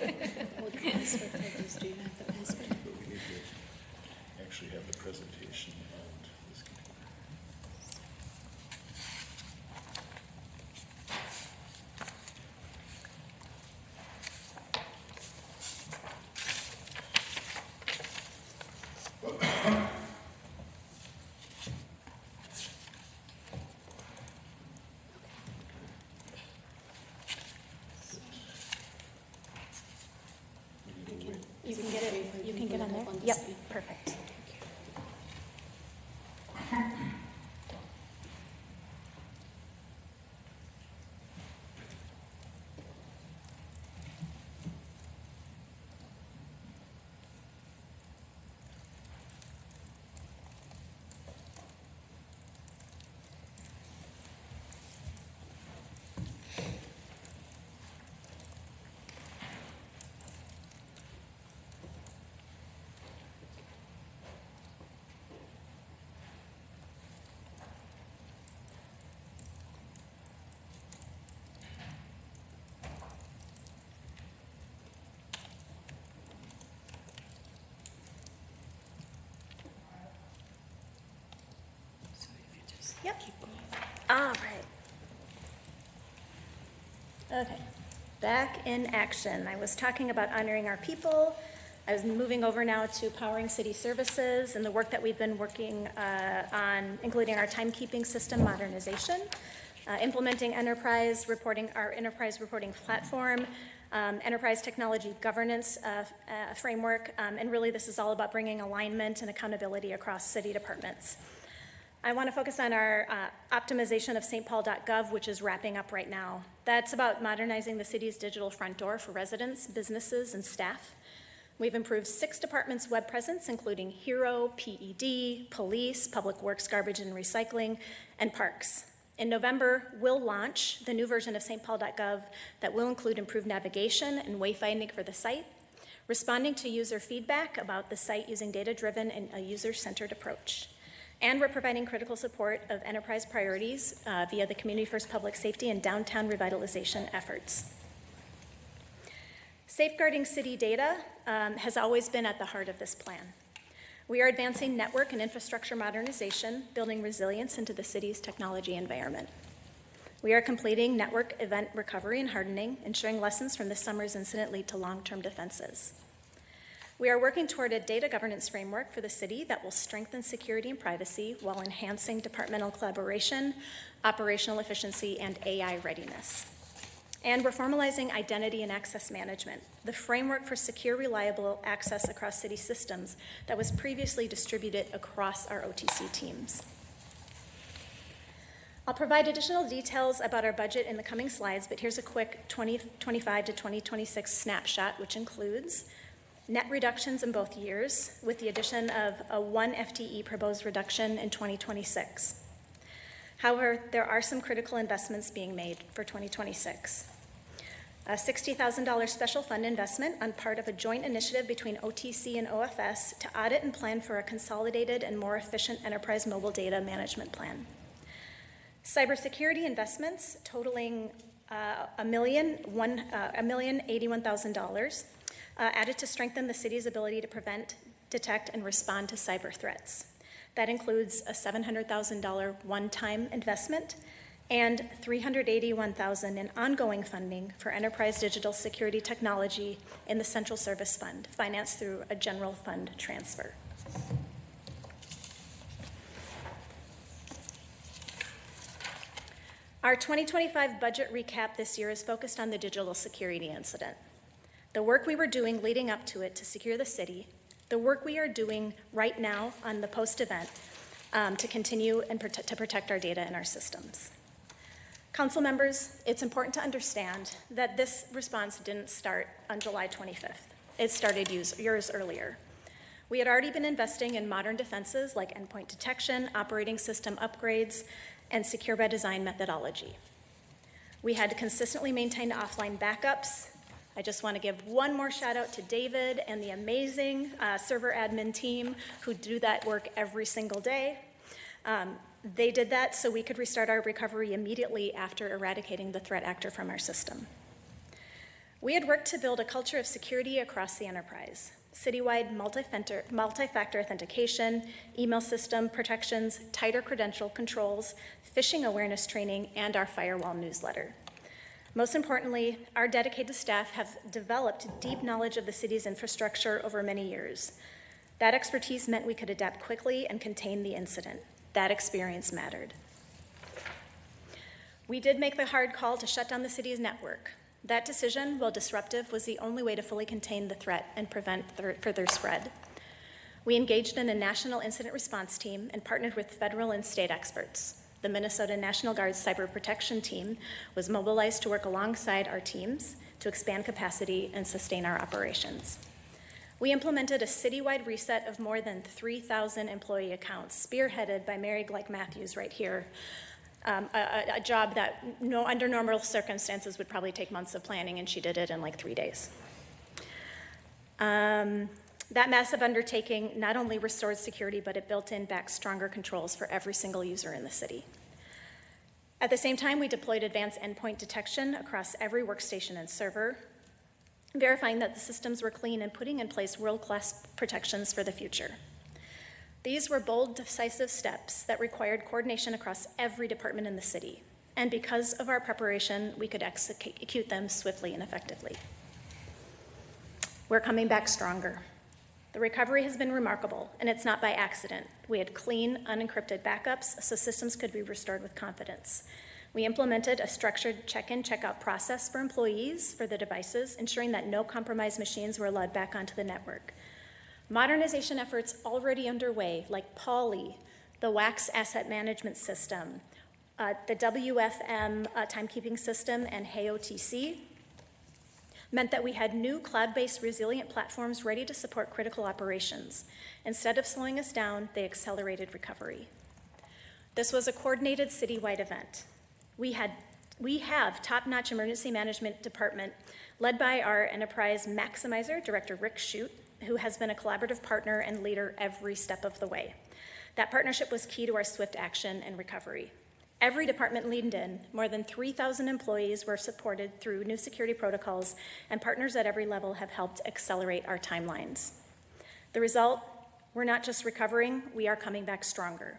actually have the presentation on this computer. You can get on there? Yep, perfect. Yep. All right. Okay, back in action. I was talking about honoring our people. I was moving over now to powering city services and the work that we've been working on, including our timekeeping system modernization, implementing our enterprise reporting platform, enterprise technology governance framework, and really this is all about bringing alignment and accountability across city departments. I want to focus on our optimization of stpaul.gov, which is wrapping up right now. That's about modernizing the city's digital front door for residents, businesses, and staff. We've improved 6 departments' web presence, including HERO, PED, Police, Public Works, Garbage and Recycling, and Parks. In November, we'll launch the new version of stpaul.gov that will include improved navigation and wayfinding for the site, responding to user feedback about the site using data-driven and a user-centered approach. And we're providing critical support of enterprise priorities via the Community First Public Safety and downtown revitalization efforts. Safeguarding city data has always been at the heart of this plan. We are advancing network and infrastructure modernization, building resilience into the city's technology environment. We are completing network event recovery and hardening, ensuring lessons from this summer's incident lead to long-term defenses. We are working toward a data governance framework for the city that will strengthen security and privacy while enhancing departmental collaboration, operational efficiency, and AI readiness. And we're formalizing identity and access management, the framework for secure, reliable access across city systems that was previously distributed across our OTC teams. I'll provide additional details about our budget in the coming slides, but here's a quick 2025 to 2026 snapshot, which includes net reductions in both years, with the addition of a 1 FTE proposed reduction in 2026. However, there are some critical investments being made for 2026. A $60,000 special fund investment on part of a joint initiative between OTC and OFS to audit and plan for a consolidated and more efficient enterprise mobile data management plan. Cybersecurity investments totaling $1,081,000 added to strengthen the city's ability to prevent, detect, and respond to cyber threats. That includes a $700,000 one-time investment and $381,000 in ongoing funding for enterprise digital security technology in the Central Service Fund, financed through a general fund transfer. Our 2025 budget recap this year is focused on the digital security incident. The work we were doing leading up to it to secure the city, the work we are doing right now on the post-event to continue and to protect our data and our systems. Council members, it's important to understand that this response didn't start on July 25th. It started years earlier. We had already been investing in modern defenses like endpoint detection, operating system upgrades, and secure by design methodology. We had consistently maintained offline backups. I just want to give one more shout out to David and the amazing server admin team who do that work every single day. They did that so we could restart our recovery immediately after eradicating the threat actor from our system. We had worked to build a culture of security across the enterprise. Citywide multi-factor authentication, email system protections, tighter credential controls, phishing awareness training, and our firewall newsletter. Most importantly, our dedicated staff have developed deep knowledge of the city's infrastructure over many years. That expertise meant we could adapt quickly and contain the incident. That experience mattered. We did make the hard call to shut down the city's network. That decision, while disruptive, was the only way to fully contain the threat and prevent further spread. We engaged in a national incident response team and partnered with federal and state experts. The Minnesota National Guard's cyber protection team was mobilized to work alongside our teams to expand capacity and sustain our operations. We implemented a citywide reset of more than 3,000 employee accounts, spearheaded by Mary Gleick Matthews right here, a job that under normal circumstances would probably take months of planning, and she did it in like 3 days. That massive undertaking not only restored security, but it built in back stronger controls for every single user in the city. At the same time, we deployed advanced endpoint detection across every workstation and server, verifying that the systems were clean and putting in place world-class protections for the future. These were bold, decisive steps that required coordination across every department in the city. and because of our preparation, we could execute them swiftly and effectively. We're coming back stronger. The recovery has been remarkable, and it's not by accident. We had clean, unencrypted backups so systems could be restored with confidence. We implemented a structured check-in, check-out process for employees for the devices, ensuring that no compromised machines were allowed back onto the network. Modernization efforts already underway, like Poly, the WAX asset management system, the WFM timekeeping system, and HeyOTC, meant that we had new cloud-based resilient platforms ready to support critical operations. Instead of slowing us down, they accelerated recovery. This was a coordinated citywide event. We have top-notch emergency management department led by our enterprise maximizer, Director Rick Shute, who has been a collaborative partner and leader every step of the way. That partnership was key to our swift action and recovery. Every department leaned in. More than 3,000 employees were supported through new security protocols, and partners at every level have helped accelerate our timelines. The result, we're not just recovering, we are coming back stronger.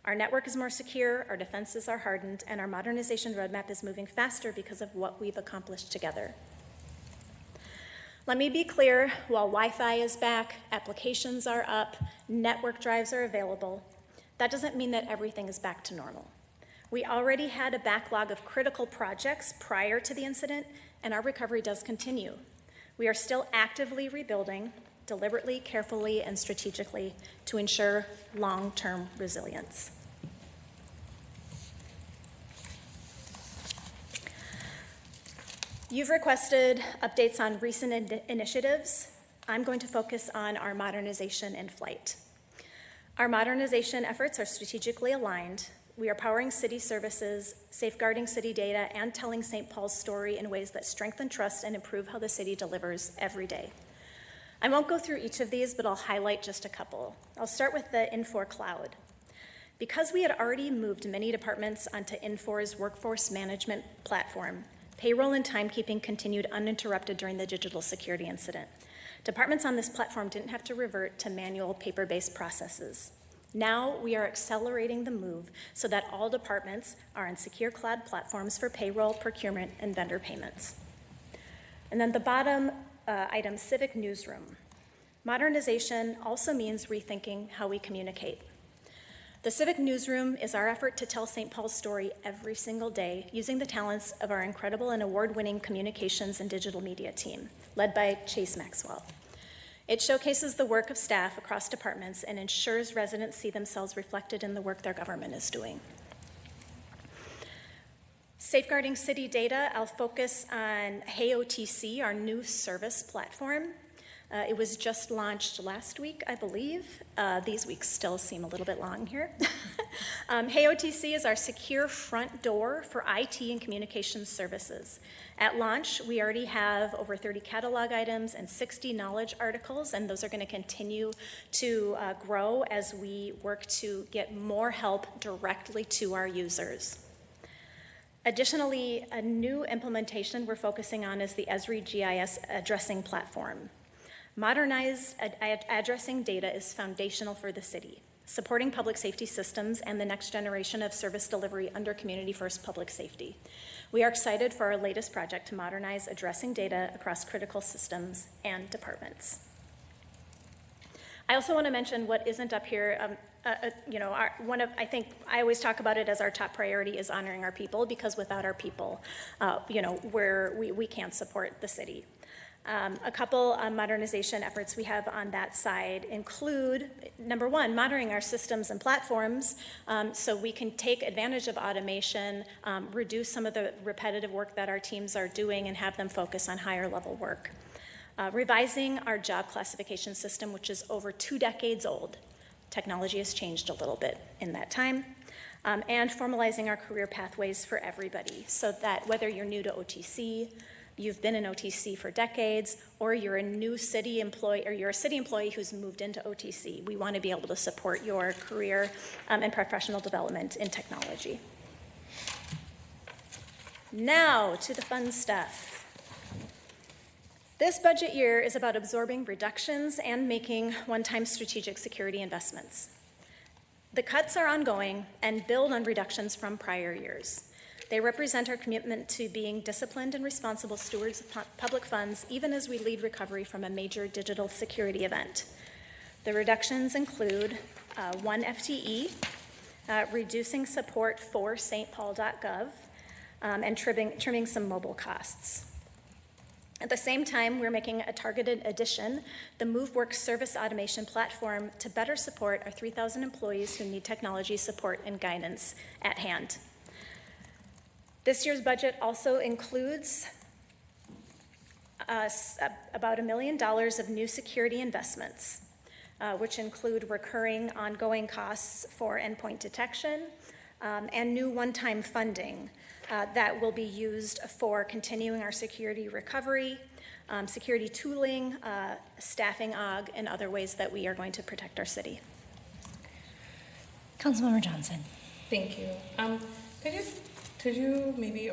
Our network is more secure, our defenses are hardened, and our modernization roadmap is moving faster because of what we've accomplished together. Let me be clear, while Wi-Fi is back, applications are up, network drives are available, that doesn't mean that everything is back to normal. We already had a backlog of critical projects prior to the incident, and our recovery does continue. We are still actively rebuilding, deliberately, carefully, and strategically to ensure long-term resilience. You've requested updates on recent initiatives. I'm going to focus on our modernization in flight. Our modernization efforts are strategically aligned. We are powering city services, safeguarding city data, and telling St. Paul's story in ways that strengthen trust and improve how the city delivers every day. I won't go through each of these, but I'll highlight just a couple. I'll start with the Infor Cloud. Because we had already moved many departments onto Infor's workforce management platform, payroll and timekeeping continued uninterrupted during the digital security incident. Departments on this platform didn't have to revert to manual paper-based processes. Now we are accelerating the move so that all departments are on secure cloud platforms for payroll, procurement, and vendor payments. And then the bottom item, Civic Newsroom. Modernization also means rethinking how we communicate. The Civic Newsroom is our effort to tell St. Paul's story every single day using the talents of our incredible and award-winning communications and digital media team, led by Chase Maxwell. It showcases the work of staff across departments and ensures residents see themselves reflected in the work their government is doing. Safeguarding city data, I'll focus on HeyOTC, our new service platform. It was just launched last week, I believe. These weeks still seem a little bit long here. HeyOTC is our secure front door for IT and communications services. At launch, we already have over 30 catalog items and 60 knowledge articles, and those are going to continue to grow as we work to get more help directly to our users. Additionally, a new implementation we're focusing on is the Esri GIS addressing platform. Modernized addressing data is foundational for the city, supporting public safety systems and the next generation of service delivery under Community First Public Safety. We are excited for our latest project to modernize addressing data across critical systems and departments. I also want to mention what isn't up here. I think I always talk about it as our top priority is honoring our people, because without our people, we can't support the city. A couple modernization efforts we have on that side include, number one, monitoring our systems and platforms so we can take advantage of automation, reduce some of the repetitive work that our teams are doing, and have them focus on higher level work. Revising our job classification system, which is over 2 decades old. Technology has changed a little bit in that time. And formalizing our career pathways for everybody so that whether you're new to OTC, you've been in OTC for decades, or you're a new city employee, or you're a city employee who's moved into OTC. We want to be able to support your career and professional development in technology. Now to the fun stuff. This budget year is about absorbing reductions and making one-time strategic security investments. The cuts are ongoing and build on reductions from prior years. They represent our commitment to being disciplined and responsible stewards of public funds, even as we lead recovery from a major digital security event. The reductions include 1 FTE, reducing support for stpaul.gov, and trimming some mobile costs. At the same time, we're making a targeted addition, the MoveWorks service automation platform, to better support our 3,000 employees who need technology support and guidance at hand. This year's budget also includes about $1 million of new security investments, which include recurring ongoing costs for endpoint detection and new one-time funding that will be used for continuing our security recovery, security tooling, staffing aug, and other ways that we are going to protect our city. Councilmember Johnson. Thank you. Could you maybe,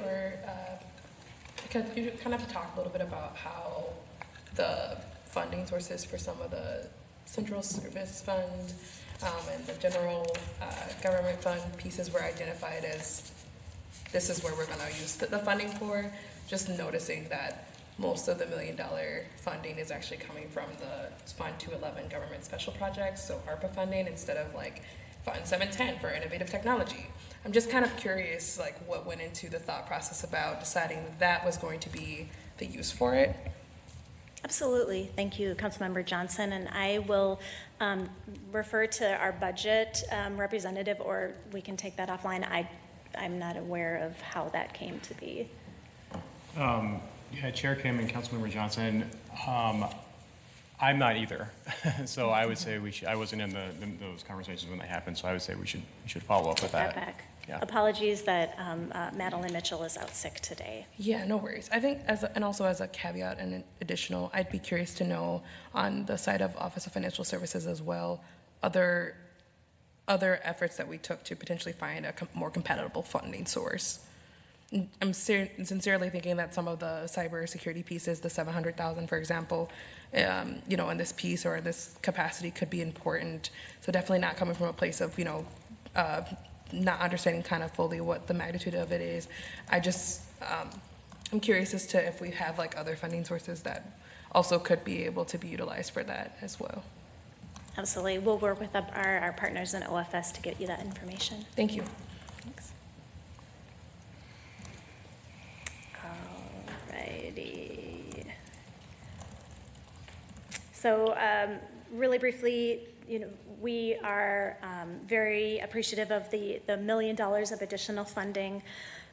could you kind of talk a little bit about how the funding sources for some of the central service fund and the general government fund pieces were identified as this is where we're going to use the funding for? Just noticing that most of the $1 million funding is actually coming from the Fund 211 government special projects, so ARPA funding, instead of like Fund 710 for innovative technology. I'm just kind of curious, like, what went into the thought process about deciding that was going to be the use for it? Absolutely. Thank you, Councilmember Johnson. And I will refer to our budget representative, or we can take that offline. I'm not aware of how that came to be. Yeah, Chair Kim and Councilmember Johnson, I'm not either. So I would say I wasn't in those conversations when they happened, so I would say we should follow up with that. Back. Yeah. Apologies that Madeline Mitchell is out sick today. Yeah, no worries. I think, and also as a caveat and an additional, I'd be curious to know on the side of Office of Financial Services as well, other efforts that we took to potentially find a more compatible funding source. I'm sincerely thinking that some of the cybersecurity pieces, the $700,000, for example, in this piece or in this capacity could be important. So definitely not coming from a place of, not understanding kind of fully what the magnitude of it is. I'm curious as to if we have like other funding sources that also could be able to be utilized for that as well. Absolutely. We'll work with our partners in OFS to get you that information. Thank you. Thanks. Alrighty. So really briefly, we are very appreciative of the $1 million of additional funding.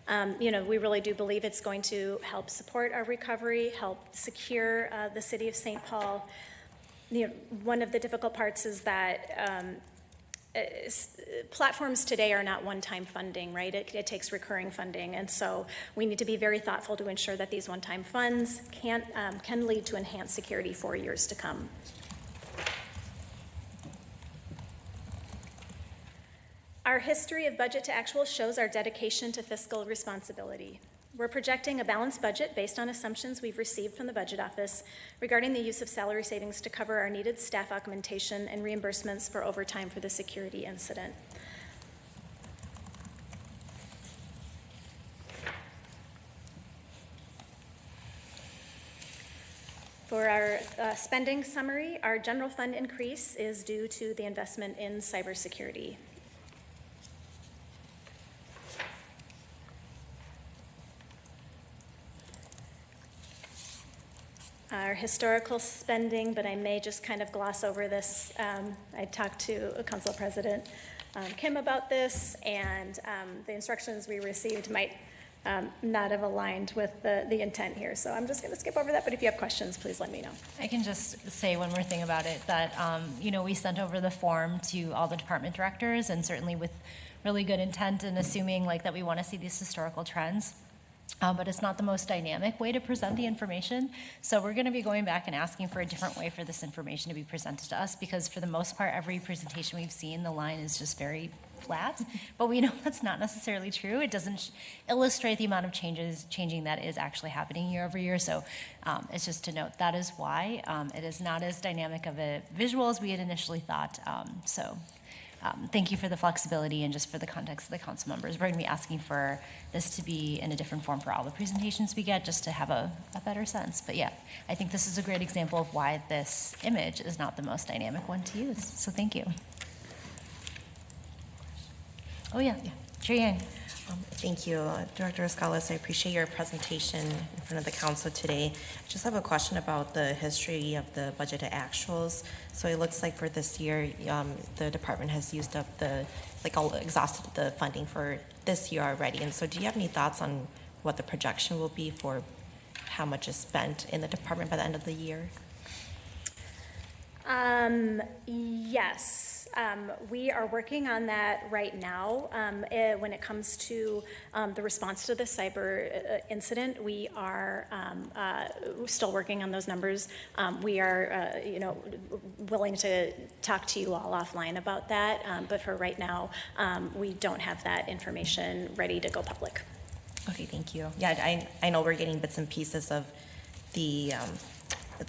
We really do believe it's going to help support our recovery, help secure the city of St. Paul. One of the difficult parts is that platforms today are not one-time funding, right? It takes recurring funding, and so we need to be very thoughtful to ensure that these one-time funds can lead to enhanced security for years to come. Our history of budget to actual shows our dedication to fiscal responsibility. We're projecting a balanced budget based on assumptions we've received from the Budget Office regarding the use of salary savings to cover our needed staff augmentation and reimbursements for overtime for the security incident. For our spending summary, our general fund increase is due to the investment in cybersecurity. Our historical spending, but I may just kind of gloss over this. I talked to Council President Kim about this, and the instructions we received might not have aligned with the intent here. So I'm just going to skip over that, but if you have questions, please let me know. I can just say one more thing about it, that, we sent over the form to all the department directors, and certainly with really good intent and assuming that we want to see these historical trends. But it's not the most dynamic way to present the information. So we're going to be going back and asking for a different way for this information to be presented to us, because for the most part, every presentation we've seen, the line is just very flat. But we know that's not necessarily true. It doesn't illustrate the amount of changing that is actually happening year over year. So it's just to note that is why it is not as dynamic of a visual as we had initially thought. So thank you for the flexibility and just for the context of the council members. We're going to be asking for this to be in a different form for all the presentations we get, just to have a better sense. But yeah, I think this is a great example of why this image is not the most dynamic one to use. So thank you. Oh yeah, Chair Yang. Thank you, Director Escalas. I appreciate your presentation in front of the council today. I just have a question about the history of the budget to actuals. So it looks like for this year, the department has used up exhausted the funding for this year already. And so do you have any thoughts on what the projection will be for how much is spent in the department by the end of the year? Yes. We are working on that right now. When it comes to the response to the cyber incident, we are still working on those numbers. We are, willing to talk to you all offline about that. But for right now, we don't have that information ready to go public. Okay, thank you. Yeah, I know we're getting bits and pieces of the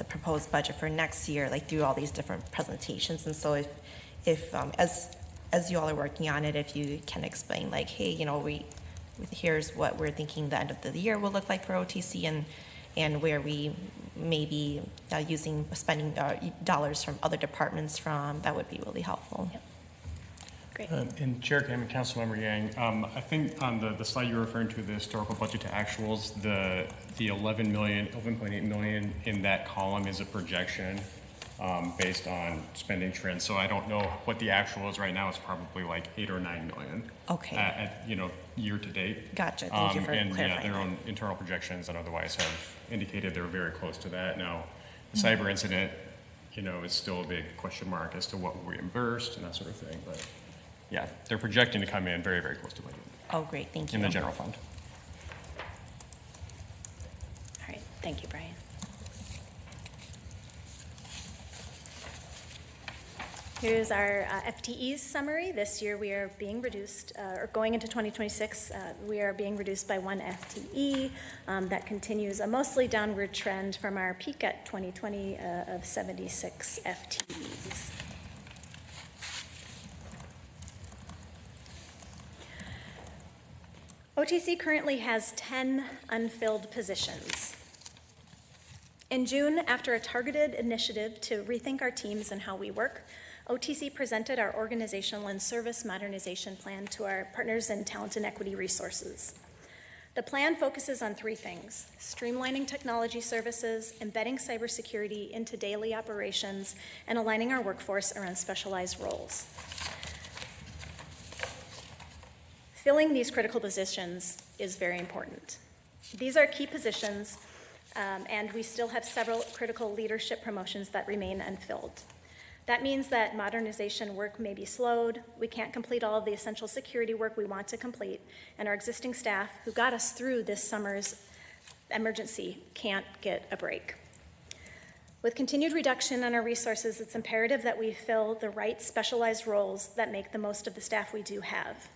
proposed budget for next year, like through all these different presentations. And so if as you all are working on it, if you can explain, like, hey, here's what we're thinking the end of the year will look like for OTC, and where we may be spending dollars from other departments from, that would be really helpful. Yep. Great. And Chair Kim and Councilmember Yang, I think on the slide you're referring to, the historical budget to actuals, the 11.8 million in that column is a projection based on spending trends. So I don't know what the actual is right now. It's probably like 8 or 9 million. Okay. At year to date. Gotcha. Thank you for and clarifying. their own internal projections and otherwise have indicated they're very close to that. Now, the cyber incident, is still a big question mark as to what will be reimbursed and that sort of thing. But yeah, they're projecting to come in very, very close to budget. Oh, great. Thank you. In the general fund. All right. Thank you, Brian. Here's our FTEs summary. This year we are being reduced, or going into 2026, we are being reduced by 1 FTE. That continues a mostly downward trend from our peak at 2020 of 76 FTEs. OTC currently has 10 unfilled positions. In June, after a targeted initiative to rethink our teams and how we work, OTC presented our organizational and service modernization plan to our partners in Talent and Equity Resources. The plan focuses on 3 things: streamlining technology services, embedding cybersecurity into daily operations, and aligning our workforce around specialized roles. Filling these critical positions is very important. These are key positions, and we still have several critical leadership promotions that remain unfilled. That means that modernization work may be slowed, we can't complete all of the essential security work we want to complete, and our existing staff who got us through this summer's emergency can't get a break. With continued reduction in our resources, it's imperative that we fill the right specialized roles that make the most of the staff we do have.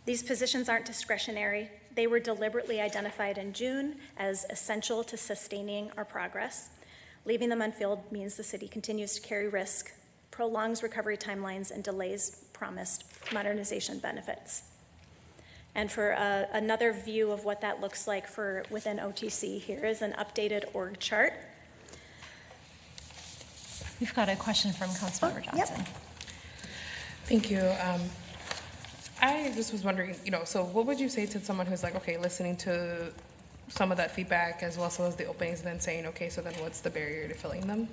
These positions aren't discretionary. They were deliberately identified in June as essential to sustaining our progress. Leaving them unfilled means the city continues to carry risk, prolongs recovery timelines, and delays promised modernization benefits. And for another view of what that looks like within OTC, here is an updated org chart. We've got a question from Councilmember Johnson. Yep. Thank you. I just was wondering, so what would you say to someone who's like, okay, listening to some of that feedback as well as the openings, and then saying, okay, so then what's the barrier to filling them?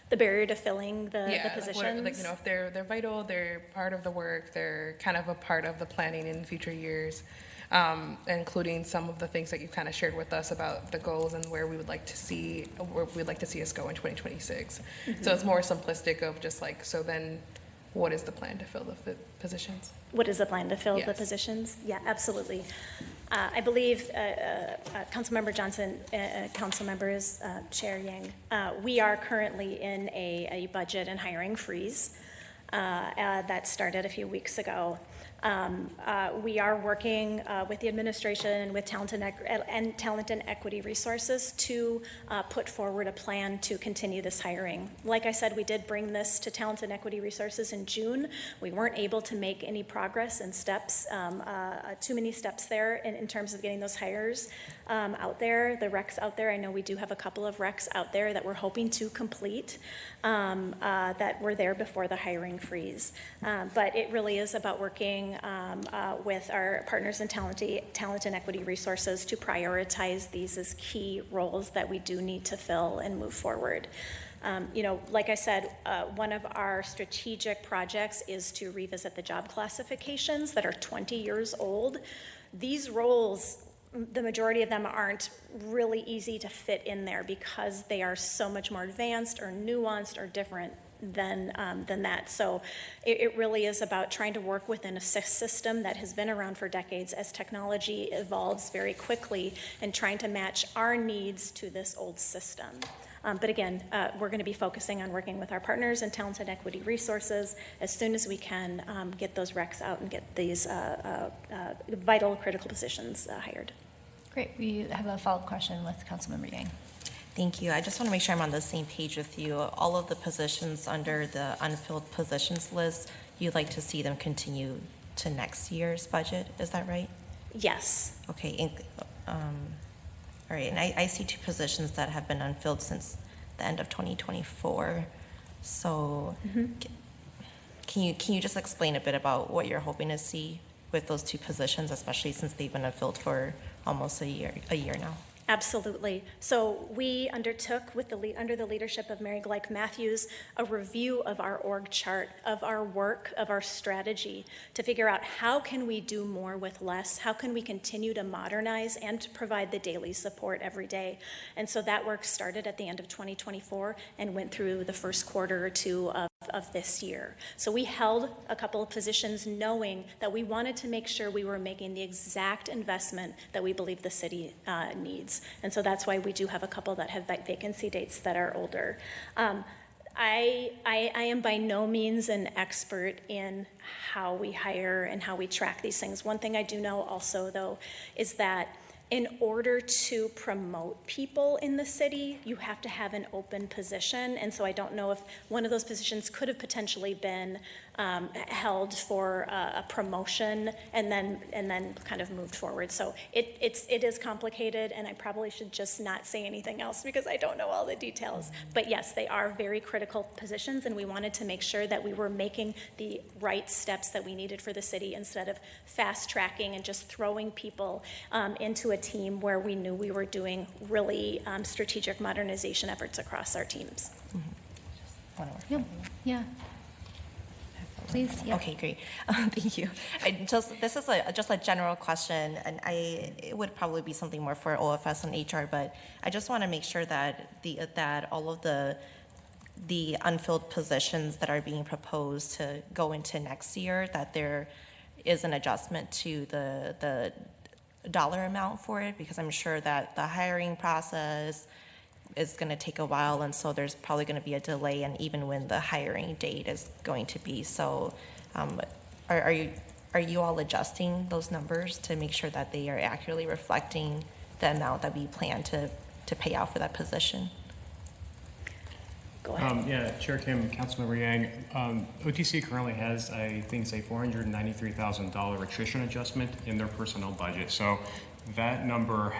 The barrier to filling the positions? If they're vital, they're part of the work, they're kind of a part of the planning in future years, including some of the things that you kind of shared with us about the goals and where we'd like to see us go in 2026. Mm-hmm. So it's more simplistic of just like, so then what is the plan to fill the positions? What is the plan to fill the positions? Yeah, absolutely. I believe Councilmember Johnson, Council members, Chair Yang, we are currently in a budget and hiring freeze. that started a few weeks ago. We are working with the administration and with Talent and Equity Resources to put forward a plan to continue this hiring. Like I said, we did bring this to Talent and Equity Resources in June. We weren't able to make any progress and steps, too many steps there in terms of getting those hires out there, the recs out there. I know we do have a couple of recs out there that we're hoping to complete that were there before the hiring freeze. But it really is about working with our partners in Talent and Equity Resources to prioritize these as key roles that we do need to fill and move forward. Like I said, one of our strategic projects is to revisit the job classifications that are 20 years old. These roles, the majority of them aren't really easy to fit in there because they are so much more advanced or nuanced or different than that. So it really is about trying to work within a system that has been around for decades as technology evolves very quickly and trying to match our needs to this old system. But again, we're going to be focusing on working with our partners and Talent and Equity Resources as soon as we can get those recs out and get these vital, critical positions hired. Great. We have a follow-up question with Councilmember Yang. Thank you. I just want to make sure I'm on the same page with you. All of the positions under the unfilled positions list, you'd like to see them continue to next year's budget, is that right? Yes. Okay. All right, and I see two positions that have been unfilled since the end of 2024. So can you just explain a bit about what you're hoping to see with those two positions, especially since they've been unfilled for almost a year now? Absolutely. So we undertook under the leadership of Mary Gleick Matthews a review of our org chart, of our work, of our strategy to figure out how can we do more with less, how can we continue to modernize and to provide the daily support every day. And so that work started at the end of 2024 and went through the first quarter or two of this year. So we held a couple of positions knowing that we wanted to make sure we were making the exact investment that we believe the city needs. And so that's why we do have a couple that have vacancy dates that are older. I am by no means an expert in how we hire and how we track these things. One thing I do know also, though, is that in order to promote people in the city, you have to have an open position. And so I don't know if one of those positions could have potentially been held for a promotion and then kind of moved forward. So it is complicated, and I probably should just not say anything else because I don't know all the details. But yes, they are very critical positions, and we wanted to make sure that we were making the right steps that we needed for the city instead of fast tracking and just throwing people into a team where we knew we were doing really strategic modernization efforts across our teams. Yeah. Please. Yeah. Okay, great. Thank you. This is just a general question, and it would probably be something more for OFS and HR, but I just want to make sure that that all of the unfilled positions that are being proposed to go into next year, that there is an adjustment to the dollar amount for it, because I'm sure that the hiring process is going to take a while, and so there's probably going to be a delay, and even when the hiring date is going to be. So are you all adjusting those numbers to make sure that they are accurately reflecting the amount that we plan to pay out for that position? Go ahead. Yeah, Chair Kim, Councilmember Yang, OTC currently has, I think, it's a $493,000 attrition adjustment in their personnel budget. So that number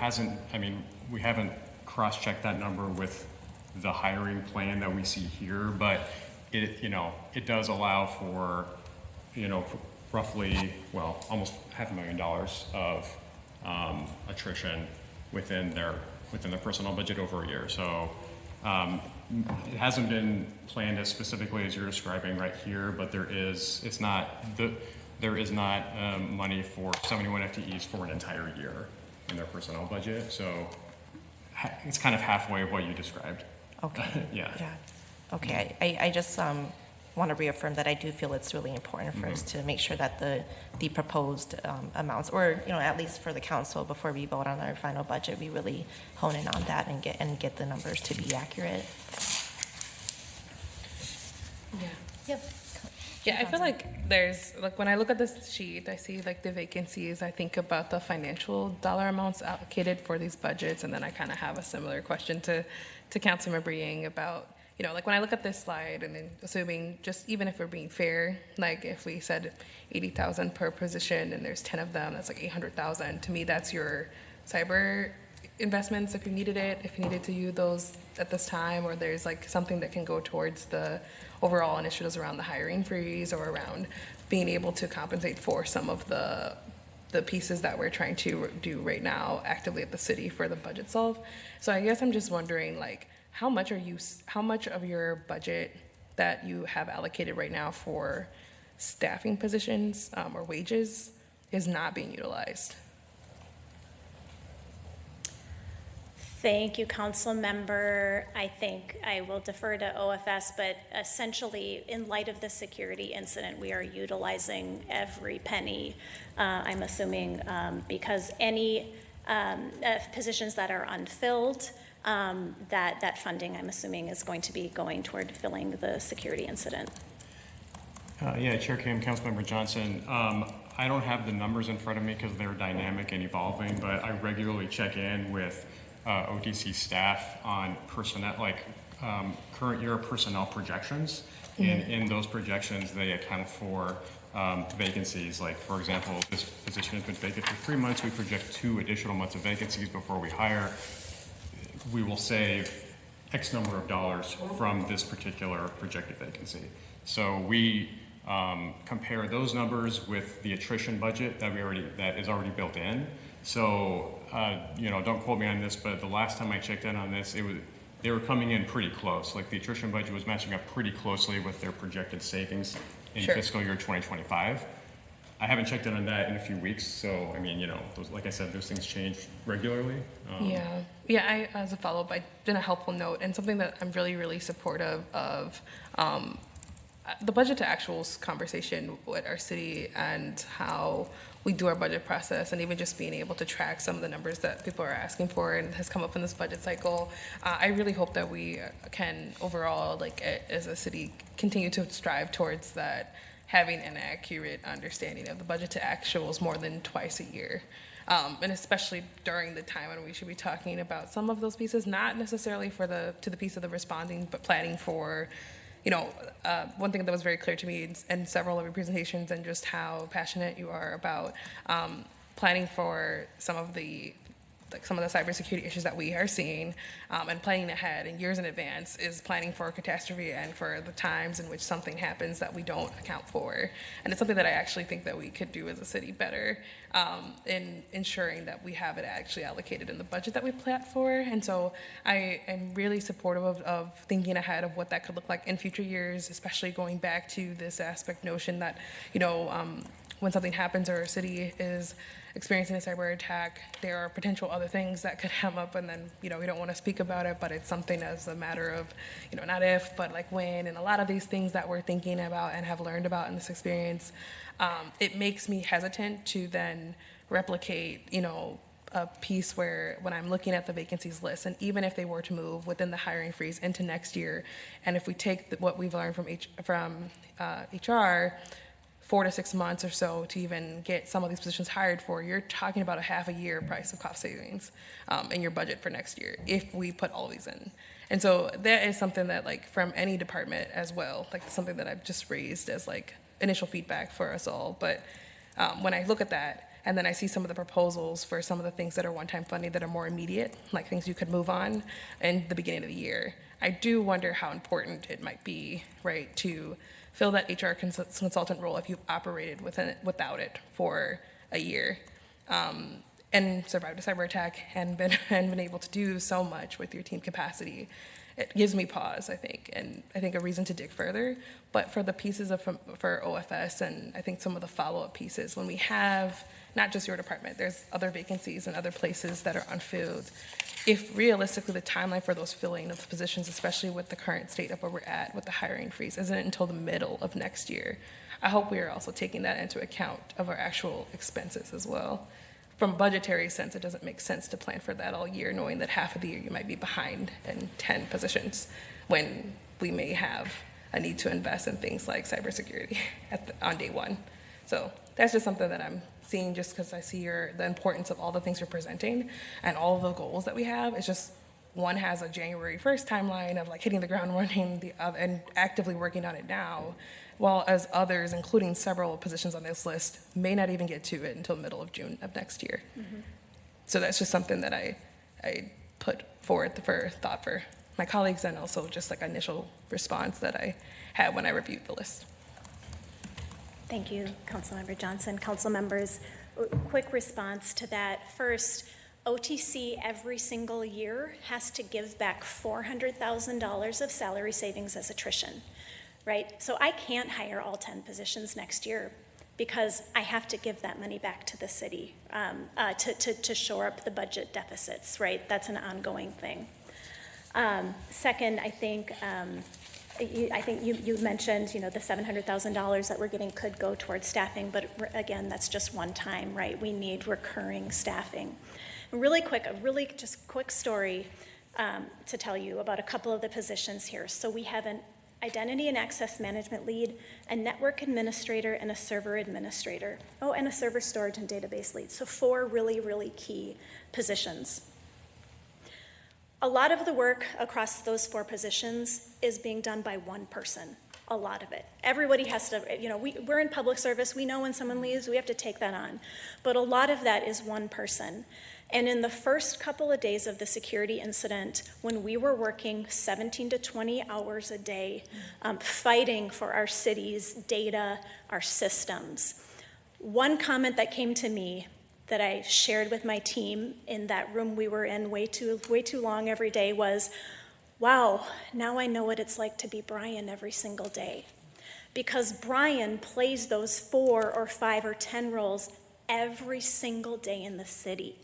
we haven't cross-check that number with the hiring plan that we see here, but it does allow for, roughly, almost $500,000 of attrition within their personnel budget over a year. So it hasn't been planned as specifically as you're describing right here, but there is not money for 71 FTEs for an entire year in their personnel budget. So it's kind of halfway of what you described. Okay. Yeah. Okay. I just want to reaffirm that I do feel it's really important for us to make sure that the proposed amounts, or at least for the council before we vote on our final budget, we really hone in on that and get the numbers to be accurate. Yeah. Yep. Yeah, I feel like there's, like, when I look at this sheet, I see like the vacancies, I think about the financial dollar amounts allocated for these budgets, and then I kind of have a similar question to Councilmember Ying about, like when I look at this slide and then assuming, just even if we're being fair, like if we said 80,000 per position and there's 10 of them, that's like 800,000. To me, that's your cyber investments if you needed it, if you needed to use those at this time, or there's like something that can go towards the overall initiatives around the hiring freeze or around being able to compensate for some of the pieces that we're trying to do right now actively at the city for the budget solve. So I guess I'm just wondering, like, how much of your budget that you have allocated right now for staffing positions or wages is not being utilized? Thank you, Council Member. I think I will defer to OFS, but essentially, in light of the security incident, we are utilizing every penny, I'm assuming, because any positions that are unfilled, that funding, I'm assuming, is going to be going toward filling the security incident. Yeah, Chair Kim, Councilmember Johnson. I don't have the numbers in front of me because they're dynamic and evolving, but I regularly check in with OTC staff on personnel, like current year personnel projections. And in those projections, they account for vacancies. Like, for example, this position has been vacant for 3 months. We project 2 additional months of vacancies before we hire. We will save X number of dollars from this particular projected vacancy. So we compare those numbers with the attrition budget that is already built in. So, don't quote me on this, but the last time I checked in on this, they were coming in pretty close. Like, the attrition budget was matching up pretty closely with their projected savings in fiscal year 2025. I haven't checked in on that in a few weeks, so I mean, like I said, those things change regularly. I, as a follow-up, I did a helpful note, and something that I'm really, really supportive of, the budget to actuals conversation with our city and how we do our budget process, and even just being able to track some of the numbers that people are asking for and has come up in this budget cycle. I really hope that we can overall, like as a city, continue to strive towards that, having an accurate understanding of the budget to actuals more than twice a year. And especially during the time when we should be talking about some of those pieces, not necessarily to the piece of the responding, but planning for, one thing that was very clear to me in several of your presentations, and just how passionate you are about planning for some of the cybersecurity issues that we are seeing, and planning ahead and years in advance, is planning for a catastrophe and for the times in which something happens that we don't account for. And it's something that I actually think that we could do as a city better in ensuring that we have it actually allocated in the budget that we plan for. And so I am really supportive of thinking ahead of what that could look like in future years, especially going back to this aspect notion that, when something happens or a city is experiencing a cyber attack, there are potential other things that could come up, and then, we don't want to speak about it, but it's something as a matter of, not if, but like when, and a lot of these things that we're thinking about and have learned about in this experience, it makes me hesitant to then replicate, a piece where when I'm looking at the vacancies list, and even if they were to move within the hiring freeze into next year, and if we take what we've learned from HR, 4 to 6 months or so to even get some of these positions hired for, you're talking about a half a year price of cost savings in your budget for next year if we put all of these in. And so that is something that, like, from any department as well, like something that I've just raised as like initial feedback for us all. But when I look at that, and then I see some of the proposals for some of the things that are one-time funding that are more immediate, like things you could move on in the beginning of the year, I do wonder how important it might be, right, to fill that HR consultant role if you've operated without it for a year, and survived a cyber attack and been able to do so much with your team capacity. It gives me pause, I think, and I think a reason to dig further. But for the pieces for OFS, and I think some of the follow-up pieces, when we have not just your department, there's other vacancies in other places that are unfilled. If realistically the timeline for those filling of the positions, especially with the current state of where we're at with the hiring freeze, isn't until the middle of next year, I hope we are also taking that into account of our actual expenses as well. From a budgetary sense, it doesn't make sense to plan for that all year, knowing that half of the year you might be behind in 10 positions when we may have a need to invest in things like cybersecurity on day one. So that's just something that I'm seeing just because I see the importance of all the things you're presenting and all of the goals that we have. It's just one has a January 1st timeline of like hitting the ground running and actively working on it now, while as others, including several positions on this list, may not even get to it until middle of June of next year. Mm-hmm. So that's just something that I put forward for thought for my colleagues and also just like initial response that I had when I reviewed the list. Thank you, Councilmember Johnson. Council members, quick response to that. First, OTC every single year has to give back $400,000 of salary savings as attrition, right? So I can't hire all 10 positions next year because I have to give that money back to the city to shore up the budget deficits, right? That's an ongoing thing. Second, I think you mentioned, the $700,000 that we're getting could go towards staffing, but again, that's just one time, right? We need recurring staffing. Really quick, quick story to tell you about a couple of the positions here. So we have an identity and access management lead, a network administrator, and a server administrator. Oh, and a server storage and database lead. So 4 really, really key positions. A lot of the work across those 4 positions is being done by one person, a lot of it. Everybody has to, we're in public service, we know when someone leaves, we have to take that on. But a lot of that is one person. And in the first couple of days of the security incident, when we were working 17 to 20 hours a day, fighting for our city's data, our systems, one comment that came to me that I shared with my team in that room we were in way too long every day was, wow, now I know what it's like to be Brian every single day. Because Brian plays those 4 or 5 or 10 roles every single day in the city.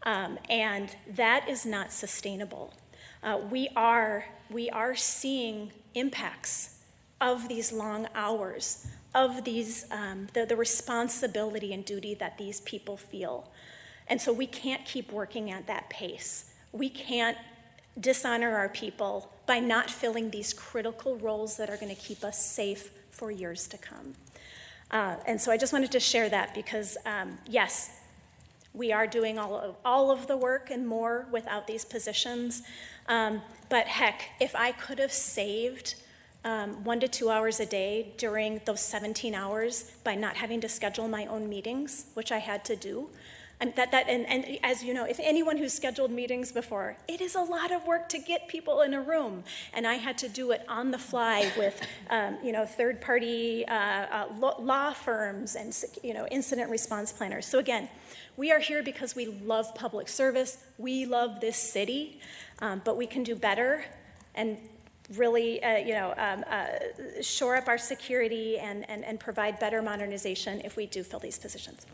And that is not sustainable. We are seeing impacts of these long hours, of these the responsibility and duty that these people feel. And so we can't keep working at that pace. We can't dishonor our people by not filling these critical roles that are going to keep us safe for years to come. And so I just wanted to share that because, yes, we are doing all of the work and more without these positions. But heck, if I could have saved 1 to 2 hours a day during those 17 hours by not having to schedule my own meetings, which I had to do, and as you know, if anyone who's scheduled meetings before, it is a lot of work to get people in a room, and I had to do it on the fly with, third-party law firms and incident response planners. So again, we are here because we love public service, we love this city, but we can do better and really, shore up our security and provide better modernization if we do fill these positions.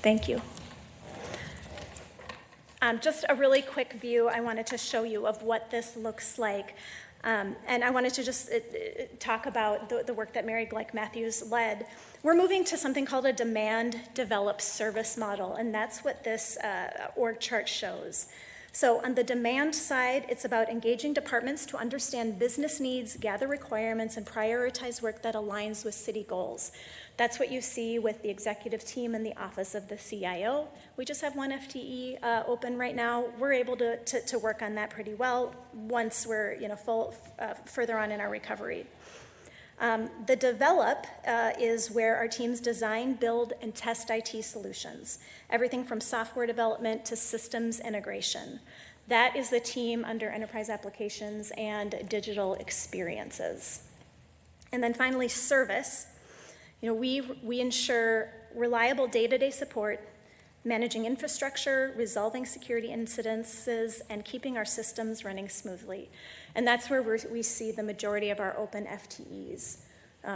Thank you. Just a really quick view I wanted to show you of what this looks like. And I wanted to just talk about the work that Mary Gleick Matthews led. We're moving to something called a demand develop service model, and that's what this org chart shows. So on the demand side, it's about engaging departments to understand business needs, gather requirements, and prioritize work that aligns with city goals. That's what you see with the executive team and the office of the CIO. We just have 1 FTE open right now. We're able to work on that pretty well once we're further on in our recovery. The develop is where our teams design, build, and test IT solutions, everything from software development to systems integration. That is the team under enterprise applications and digital experiences. And then finally, service. We ensure reliable day-to-day support, managing infrastructure, resolving security incidences, and keeping our systems running smoothly. And that's where we see the majority of our open FTEs.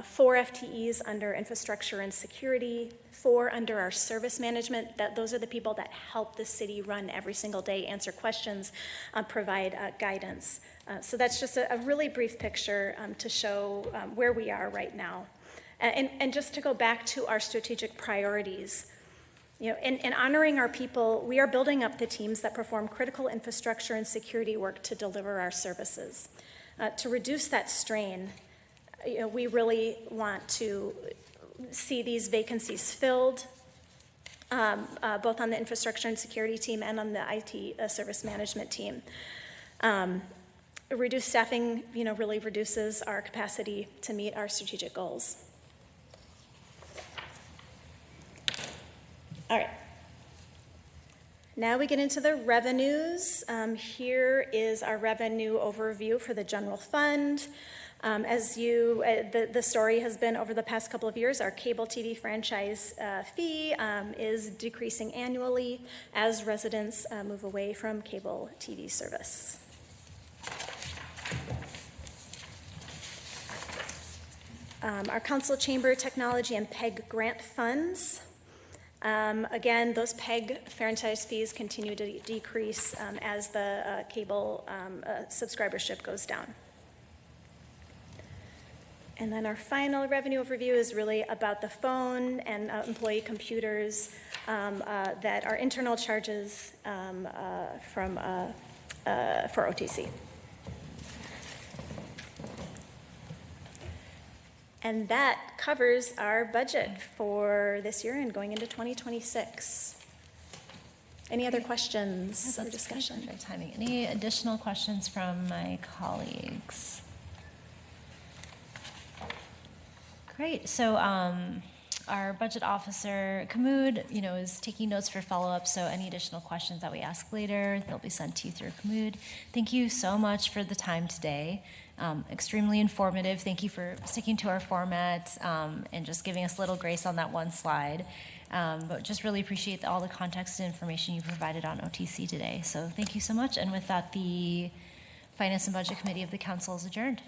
4 FTEs under infrastructure and security, 4 under our service management. Those are the people that help the city run every single day, answer questions, provide guidance. So that's just a really brief picture to show where we are right now. And just to go back to our strategic priorities, in honoring our people, we are building up the teams that perform critical infrastructure and security work to deliver our services. to reduce that strain, we really want to see these vacancies filled, both on the infrastructure and security team and on the IT service management team. Reduced staffing, really reduces our capacity to meet our strategic goals. All right. Now we get into the revenues. Here is our revenue overview for the general fund. As the story has been over the past couple of years, our cable TV franchise fee is decreasing annually as residents move away from cable TV service. Our council chamber technology and PEG grant funds. Again, those PEG franchise fees continue to decrease as the cable subscribership goes down. And then our final revenue overview is really about the phone and employee computers that are internal charges for OTC. And that covers our budget for this year and going into 2026. Any other questions or discussion? Perfect timing. Any additional questions from my colleagues? Great. So our budget officer, Kamud, is taking notes for follow-up. So any additional questions that we ask later, they'll be sent to you through Kamud. Thank you so much for the time today. Extremely informative. Thank you for sticking to our format and just giving us a little grace on that one slide. But just really appreciate all the context and information you provided on OTC today. So thank you so much. And with that, the Finance and Budget Committee of the Council is adjourned.